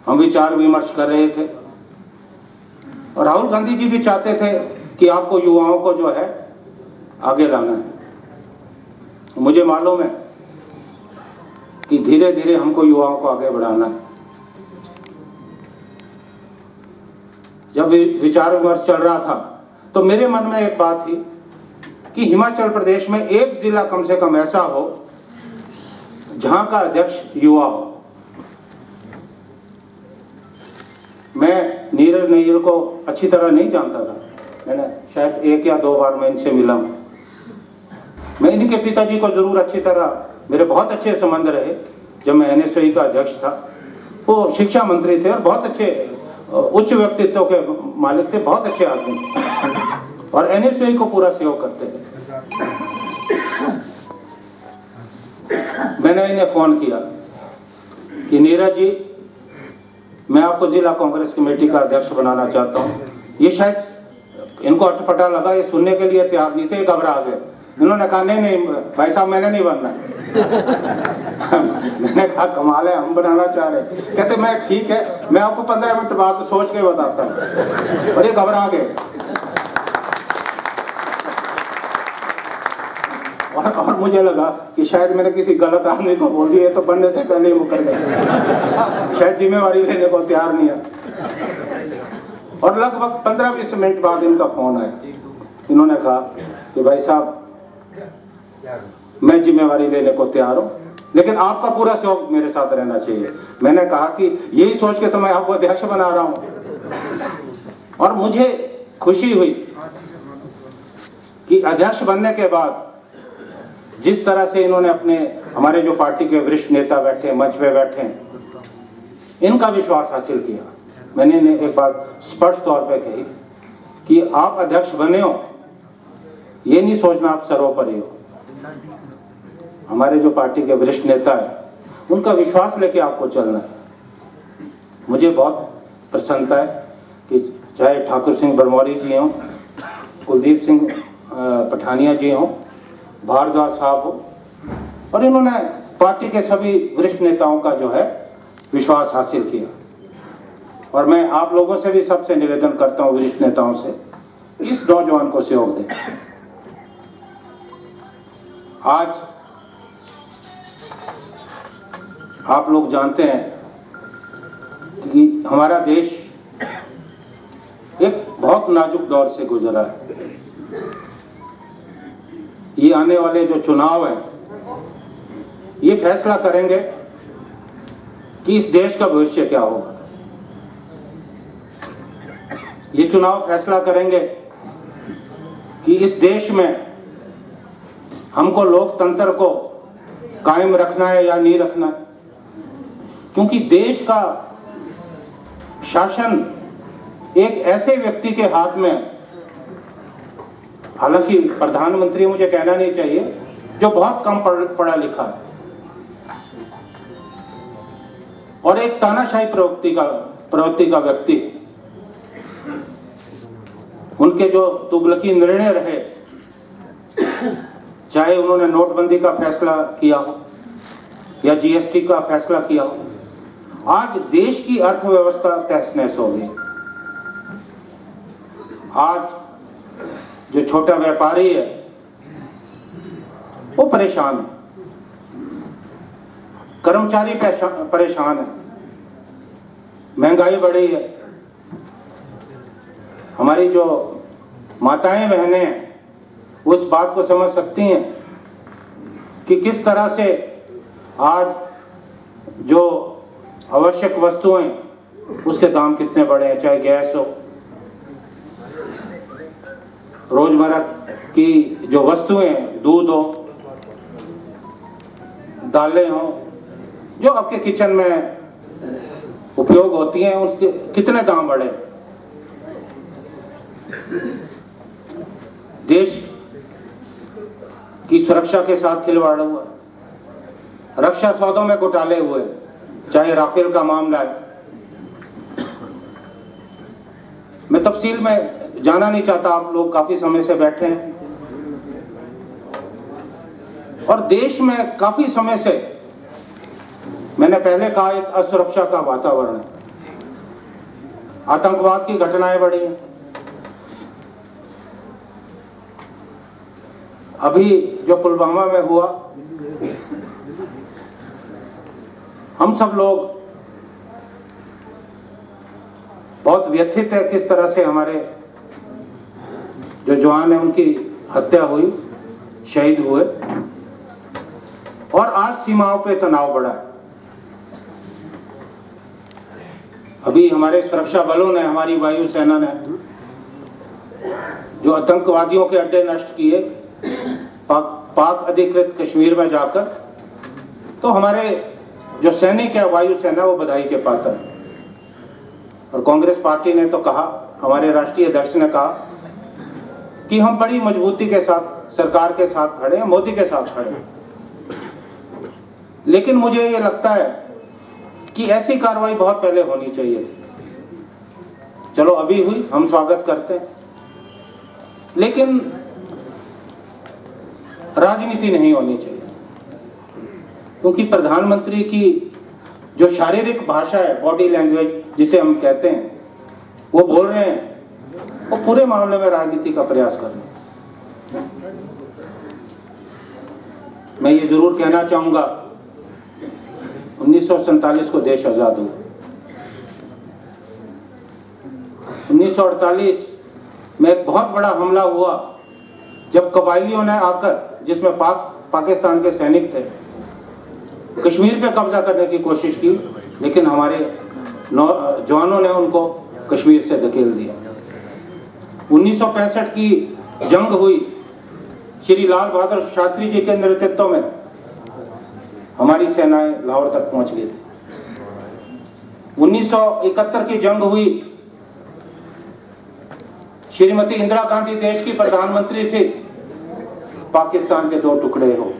हम विचार विमर्श कर रहे थे, और राहुल गांधी जी भी चाहते थे कि आपको युवाओं को जो है आगे लाना है, मुझे मालूम है कि धीरे धीरे हमको युवाओं को आगे बढ़ाना है। जब विचार विमर्श चल रहा था तो मेरे मन में एक बात थी कि हिमाचल प्रदेश में एक जिला कम से कम ऐसा हो जहां का अध्यक्ष युवा हो। मैं नीरज नैयर को अच्छी तरह नहीं जानता था, मैंने शायद 1 या 2 बार मैं इनसे मिला हूं। मैं इनके पिताजी को जरूर अच्छी तरह, मेरे बहुत अच्छे संबंध रहे। जब मैं NSOE का अध्यक्ष था, वो शिक्षा मंत्री थे और बहुत अच्छे उच्च व्यक्तित्व के मालिक थे, बहुत अच्छे आदमी थे और NSOE को पूरा सहयोग करते थे। मैंने इन्हें फोन किया कि नीरज जी, मैं आपको जिला कांग्रेस कमेटी का अध्यक्ष बनाना चाहता हूँ। ये शायद इनको अटपटा लगा, ये सुनने के लिए तैयार नहीं थे, घबरा गए। इन्होंने कहा नहीं भाई साहब, मैंने नहीं बनना। मैंने कहा कमाल है, हम बनाना चाह रहे। कहते मैं ठीक है, मैं आपको 15 मिनट बाद सोच के बताता हूँ। और ये घबरा गए। और मुझे लगा कि शायद मैंने किसी गलत आदमी को बोल दिया, तो बनने से पहले ही मुकर गए, शायद जिम्मेवारी लेने को तैयार नहीं है। और लगभग 15-20 मिनट बाद इनका फोन आया। इन्होंने कहा कि भाई साहब, मैं जिम्मेवारी लेने को तैयार हूं, लेकिन आपका पूरा सहयोग मेरे साथ रहना चाहिए। मैंने कहा कि यही सोच के तो मैं आपको अध्यक्ष बना रहा हूं। और मुझे खुशी हुई कि अध्यक्ष बनने के बाद जिस तरह से इन्होंने हमारे जो पार्टी के वरिष्ठ नेता बैठे, मंच पे बैठे, इनका विश्वास हासिल किया। मैंने इन्हें एक बात स्पष्ट तौर पे कही कि आप अध्यक्ष बने हो, ये नहीं सोचना आप सर्वोपरि हो। हमारे जो पार्टी के वरिष्ठ नेता है, उनका विश्वास लेके आपको चलना है। मुझे बहुत प्रसन्नता है कि चाहे ठाकुर सिंह भरमौरी जी हों, कुलदीप सिंह पठानिया जी हों, भारद्वाज साहब हो, और इन्होंने पार्टी के सभी वरिष्ठ नेताओं का जो है विश्वास हासिल किया। और मैं आप लोगों से भी सबसे निवेदन करता हूं, वरिष्ठ नेताओं से, इस नौजवान को सहयोग दें। आज आप लोग जानते हैं कि हमारा देश एक बहुत नाजुक दौर से गुजरा है। ये आने वाले जो चुनाव हैं, ये फैसला करेंगे कि इस देश का भविष्य क्या होगा। ये चुनाव फैसला करेंगे कि इस देश में हमको लोकतंत्र को कायम रखना है या नहीं रखना है। क्योंकि देश का शासन एक ऐसे व्यक्ति के हाथ में, हालांकि प्रधानमंत्री मुझे कहना नहीं चाहिए, जो बहुत कम पढ़ा लिखा है और एक तानाशाही प्रवृत्ति का व्यक्ति। उनके जो तुगलकी निर्णय रहे, चाहे उन्होंने नोटबंदी का फैसला किया हो या GST का फैसला किया हो, आज देश की अर्थव्यवस्था तहस नहस हो गई। आज जो छोटा व्यापारी है वो परेशान है, कर्मचारी परेशान है, महंगाई बढ़ी है। हमारी जो माताएं बहनें हैं वो इस बात को समझ सकती हैं कि किस तरह से आज जो आवश्यक वस्तुएं उसके दाम कितने बढ़े हैं, चाहे गैस हो, रोजमर्रा की जो वस्तुएं, दूध हो, दालें हो, जो आपके किचन में उपयोग होती हैं उसके कितने दाम बढ़े। देश की सुरक्षा के साथ खिलवाड़ हुआ, रक्षा सौदों में घोटाले हुए, चाहे राफेल का मामला है। मैं तफसील में जाना नहीं चाहता, आप लोग काफी समय से बैठे हैं और देश में काफी समय से, मैंने पहले कहा, एक असुरक्षा का वातावरण है। आतंकवाद की घटनाएं बढ़ी हैं। अभी जो पुलवामा में हुआ, हम सब लोग बहुत व्यथित है किस तरह से हमारे जो जवान हैं उनकी हत्या हुई, शहीद हुए और आज सीमाओं पे तनाव बढ़ा है। अभी हमारे सुरक्षा बलों ने, हमारी वायुसेना ने जो आतंकवादियों के अड्डे नष्ट किए पाक अधिकृत कश्मीर में जाकर, तो हमारे जो सैनिक है वायुसेना वो बधाई के पात्र है। और कांग्रेस पार्टी ने तो कहा, हमारे राष्ट्रीय अध्यक्ष ने कहा कि हम बड़ी मजबूती के साथ सरकार के साथ खड़े हैं, मोदी के साथ खड़े हैं। लेकिन मुझे ये लगता है कि ऐसी कार्रवाई बहुत पहले होनी चाहिए थी। चलो अभी हुई, हम स्वागत करते हैं, लेकिन राजनीति नहीं होनी चाहिए। क्योंकि प्रधानमंत्री की जो शारीरिक भाषा है, बॉडी लैंग्वेज जिसे हम कहते हैं, वो बोल रहे हैं, वो पूरे मामले में राजनीति का प्रयास कर रहे हैं। मैं ये जरूर कहना चाहूंगा, 1947 को देश आजाद हुआ। 1948 में एक बहुत बड़ा हमला हुआ जब कबायलियों ने आकर, जिसमें पाकिस्तान के सैनिक थे, कश्मीर पे कब्जा करने की कोशिश की, लेकिन हमारे जवानों ने उनको कश्मीर से धकेल दिया। 1965 की जंग हुई, श्री लाल बहादुर शास्त्री जी के नेतृत्व में हमारी सेनाएं लाहौर तक पहुंच गई थी। 1971 की जंग हुई, श्रीमती इंदिरा गांधी देश की प्रधानमंत्री थी, पाकिस्तान के 2 टुकड़े हो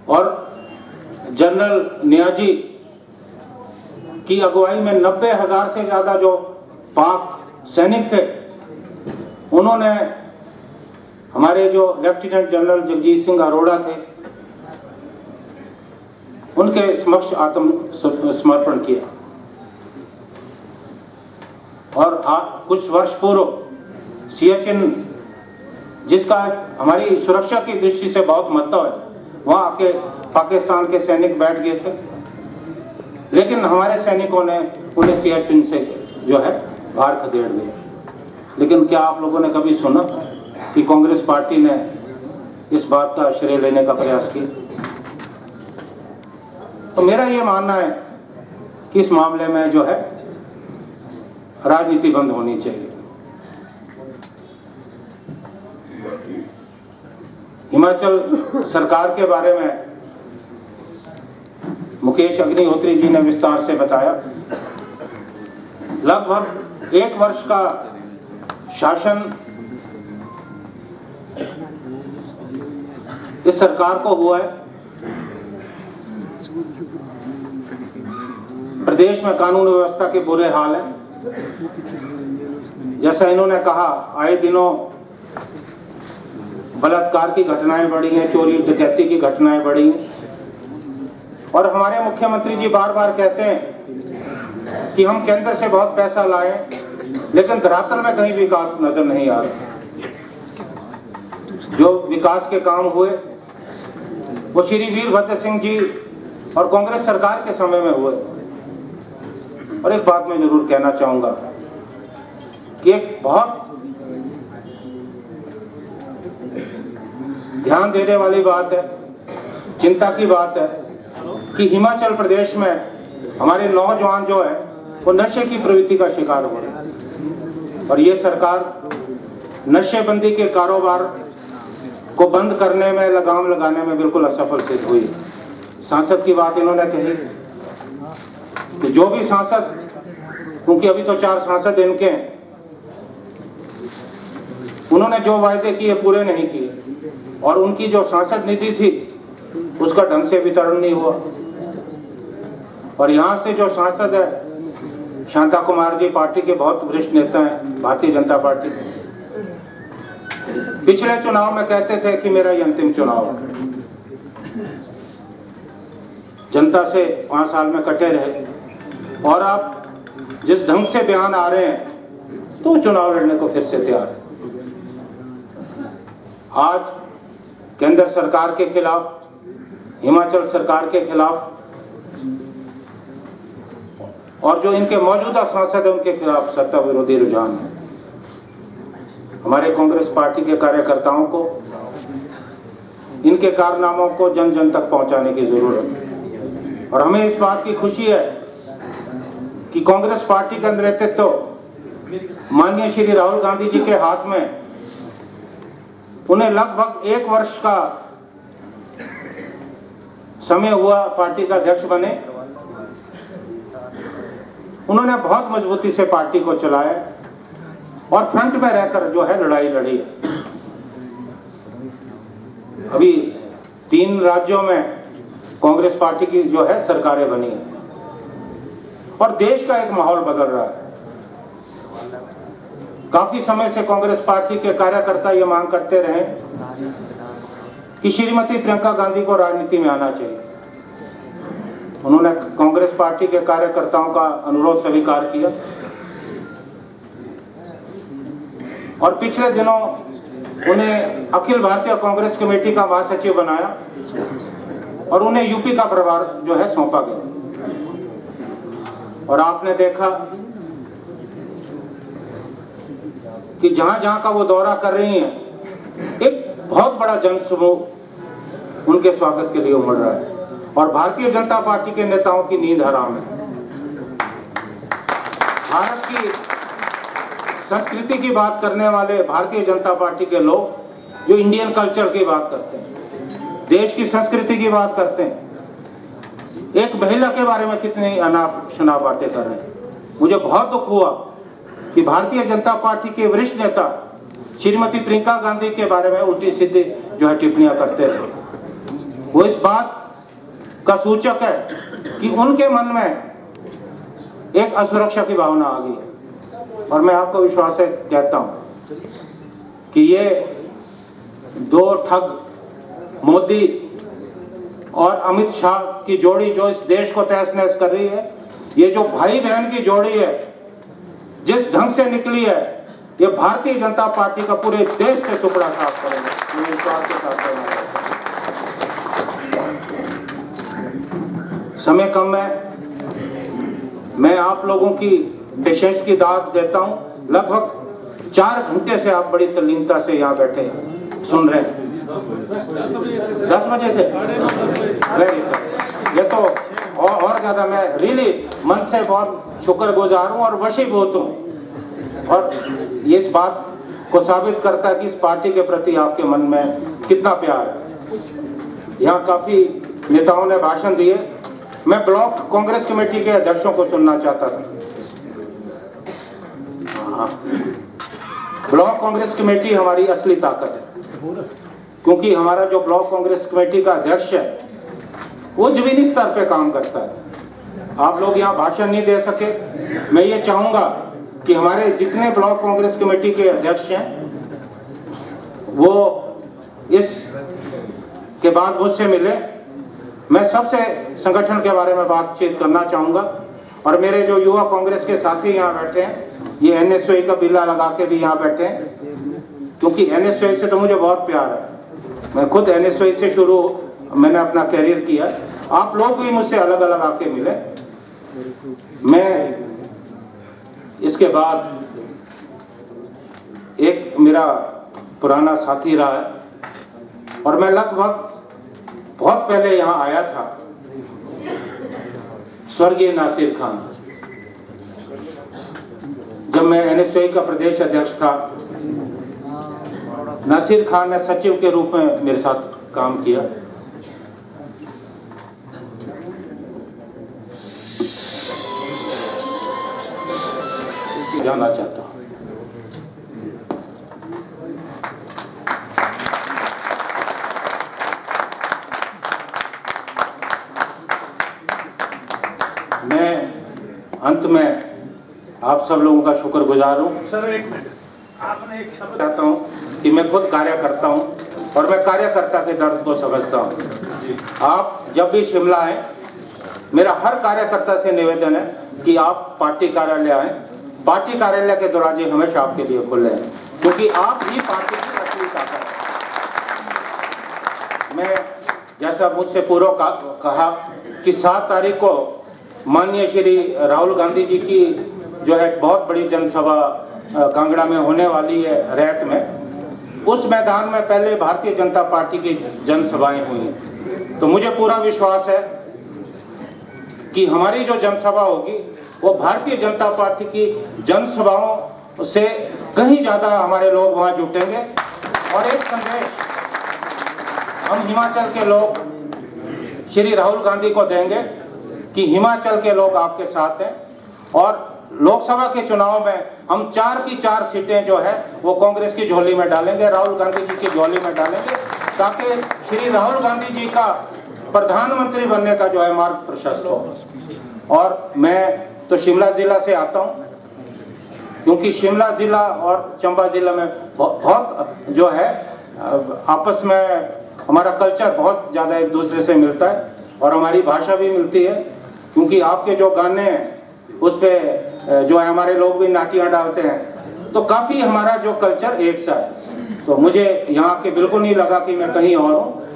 और जनरल नियाजी की अगुवाई में 90,000 से ज्यादा जो पाक सैनिक थे, उन्होंने हमारे जो लेफ्टिनेंट जनरल जगजीत सिंह अरोड़ा थे, उनके समक्ष आत्म समर्पण किया। और कुछ वर्ष पूर्व सियाचिन, जिसका हमारी सुरक्षा की दृष्टि से बहुत महत्व है, वहां आके पाकिस्तान के सैनिक बैठ गए थे, लेकिन हमारे सैनिकों ने उन्हें सियाचिन से जो है बाहर खदेड़ दिया। लेकिन क्या आप लोगों ने कभी सुना कि कांग्रेस पार्टी ने इस बात का श्रेय लेने का प्रयास किया? तो मेरा ये मानना है कि इस मामले में जो है राजनीति बंद होनी चाहिए। हिमाचल सरकार के बारे में मुकेश अग्निहोत्री जी ने विस्तार से बताया। लगभग 1 वर्ष का शासन इस सरकार को हुआ है। प्रदेश में कानून व्यवस्था के बुरे हाल हैं। जैसा इन्होंने कहा, आए दिनों बलात्कार की घटनाएं बढ़ी हैं, चोरी डकैती की घटनाएं बढ़ी हैं, और हमारे मुख्यमंत्री जी बार बार कहते हैं कि हम केंद्र से बहुत पैसा लाए, लेकिन धरातल में कहीं विकास नजर नहीं आ रहा। जो विकास के काम हुए वो श्री वीरभद्र सिंह जी और कांग्रेस सरकार के समय में हुए। और एक बात मैं जरूर कहना चाहूंगा कि एक बहुत ध्यान देने वाली बात है, चिंता की बात है कि हिमाचल प्रदेश में हमारे नौजवान जो है वो नशे की प्रवृत्ति का शिकार हो रहे हैं। और ये सरकार नशेबंदी के कारोबार को बंद करने में, लगाम लगाने में बिल्कुल असफल सिद्ध हुई। सांसद की बात इन्होंने कही कि जो भी सांसद, क्योंकि अभी तो 4 सांसद इनके हैं, उन्होंने जो वायदे किए पूरे नहीं किए, और उनकी जो सांसद निधि थी उसका ढंग से वितरण नहीं हुआ। और यहाँ से जो सांसद है शांता कुमार जी, पार्टी के बहुत वरिष्ठ नेता हैं भारतीय जनता पार्टी, पिछले चुनाव में कहते थे कि मेरा ये अंतिम चुनाव है। जनता से 5 साल में कटे रहे, और आप जिस ढंग से बयान आ रहे हैं तो चुनाव लड़ने को फिर से तैयार है। आज केंद्र सरकार के खिलाफ, हिमाचल सरकार के खिलाफ, और जो इनके मौजूदा सांसद हैं उनके खिलाफ सत्ता विरोधी रुझान है। हमारे कांग्रेस पार्टी के कार्यकर्ताओं को इनके कारनामों को जन जन तक पहुंचाने की जरूरत है। और हमें इस बात की खुशी है कि कांग्रेस पार्टी का नेतृत्व माननीय श्री राहुल गांधी जी के हाथ में, उन्हें लगभग 1 वर्ष का समय हुआ पार्टी का अध्यक्ष बने। उन्होंने बहुत मजबूती से पार्टी को चलाया और फ्रंट में रहकर जो है लड़ाई लड़ी है। अभी 3 राज्यों में कांग्रेस पार्टी की जो है सरकारें बनी है, और देश का एक माहौल बदल रहा है। काफी समय से कांग्रेस पार्टी के कार्यकर्ता ये मांग करते रहे कि श्रीमती प्रियंका गांधी को राजनीति में आना चाहिए। उन्होंने कांग्रेस पार्टी के कार्यकर्ताओं का अनुरोध स्वीकार किया, और पिछले दिनों उन्हें अखिल भारतीय कांग्रेस कमेटी का महासचिव बनाया, और उन्हें यूपी का प्रभार जो है सौंपा गया। और आपने देखा कि जहां जहां का वो दौरा कर रही हैं, एक बहुत बड़ा जनसमूह उनके स्वागत के लिए उमड़ रहा है, और भारतीय जनता पार्टी के नेताओं की नींद हराम है। भारत की संस्कृति की बात करने वाले भारतीय जनता पार्टी के लोग जो इंडियन कल्चर की बात करते हैं, देश की संस्कृति की बात करते हैं, एक महिला के बारे में कितनी अनाप शनाप बातें कर रहे हैं। मुझे बहुत दुख हुआ कि भारतीय जनता पार्टी के वरिष्ठ नेता श्रीमती प्रियंका गांधी के बारे में उल्टी सीधी जो है टिप्पणियां करते रहे। वो इस बात का सूचक है कि उनके मन में एक असुरक्षा की भावना आ गई है। और मैं आपको विश्वास से कहता हूं कि ये 2 ठग मोदी और अमित शाह की जोड़ी जो इस देश को तहस नहस कर रही है, ये जो भाई बहन की जोड़ी है जिस ढंग से निकली है, ये भारतीय जनता पार्टी का पूरे देश से टुकड़ा साफ करेंगे। मेरे विश्वास के साथ कहना है। समय कम है, मैं आप लोगों की पेशेंस की दाद देता हूं। लगभग 4 घंटे से आप बड़ी तल्लीनता से यहाँ बैठे सुन रहे हैं। 10 बजे से वेरी सर, ये तो और ज्यादा मैं रियली मन से बहुत शुक्रगुजार हूँ और वशीभूत हूँ। और ये इस बात को साबित करता है कि इस पार्टी के प्रति आपके मन में कितना प्यार है। यहाँ काफी नेताओं ने भाषण दिए। मैं ब्लॉक कांग्रेस कमेटी के अध्यक्षों को सुनना चाहता था। ब्लॉक कांग्रेस कमेटी हमारी असली ताकत है, क्योंकि हमारा जो ब्लॉक कांग्रेस कमेटी का अध्यक्ष है वो जमीनी स्तर पे काम करता है। आप लोग यहाँ भाषण नहीं दे सके। मैं ये चाहूंगा कि हमारे जितने ब्लॉक कांग्रेस कमेटी के अध्यक्ष हैं वो इस के बाद मुझसे मिले। मैं सबसे संगठन के बारे में बातचीत करना चाहूंगा। और मेरे जो युवा कांग्रेस के साथी यहाँ बैठे हैं, ये एनएसयूआई का बिल्ला लगा के भी यहाँ बैठे हैं, क्योंकि एनएसयूआई से तो मुझे बहुत प्यार है। मैं खुद एनएसयूआई से मैंने अपना कैरियर किया। आप लोग भी मुझसे अलग अलग आके मिले। मैं इसके बाद एक मेरा पुराना साथी रहा है, और मैं लगभग बहुत पहले यहाँ आया था, स्वर्गीय नासिर खान, जब मैं एनएसयूआई का प्रदेश अध्यक्ष था। नासिर खान ने सचिव के रूप में मेरे साथ काम किया। जाना चाहता हूं। मैं अंत में आप सब लोगों का शुक्रगुजार हूं। सर एक मिनट, आपने एक शब्द चाहता हूं कि मैं खुद कार्य करता हूं और मैं कार्यकर्ता के दर्द को समझता हूं। आप जब भी शिमला आए, मेरा हर कार्यकर्ता से निवेदन है कि आप पार्टी कार्यालय आए। पार्टी कार्यालय के दरवाजे हमेशा आपके लिए खुले हैं, क्योंकि आप ही पार्टी की असली ताकत हैं। मैं जैसा मुझसे पूर्व कहा कि 7 तारीख को माननीय श्री राहुल गांधी जी की जो है बहुत बड़ी जनसभा कांगड़ा में होने वाली है, रैत में। उस मैदान में पहले भारतीय जनता पार्टी की जनसभाएं हुई हैं। तो मुझे पूरा विश्वास है कि हमारी जो जनसभा होगी वो भारतीय जनता पार्टी की जनसभाओं से कहीं ज़्यादा हमारे लोग वहाँ जुटेंगे। और एक संदेश हम हिमाचल के लोग श्री राहुल गांधी को देंगे कि हिमाचल के लोग आपके साथ हैं, और लोकसभा के चुनाव में हम 4 की 4 सीटें जो है वो कांग्रेस की झोली में डालेंगे, राहुल गांधी जी की झोली में डालेंगे, ताकि श्री राहुल गांधी जी का प्रधानमंत्री बनने का जो है मार्ग प्रशस्त हो। और मैं तो शिमला जिला से आता हूँ, क्योंकि शिमला जिला और चंबा जिला में बहुत जो है आपस में हमारा कल्चर बहुत ज़्यादा एक दूसरे से मिलता है और हमारी भाषा भी मिलती है, क्योंकि आपके जो गाने हैं उस पर जो है हमारे लोग भी नाटियाँ डालते हैं, तो काफ़ी हमारा जो कल्चर एक सा है। तो मुझे यहाँ के बिल्कुल नहीं लगा कि मैं कहीं और हूँ।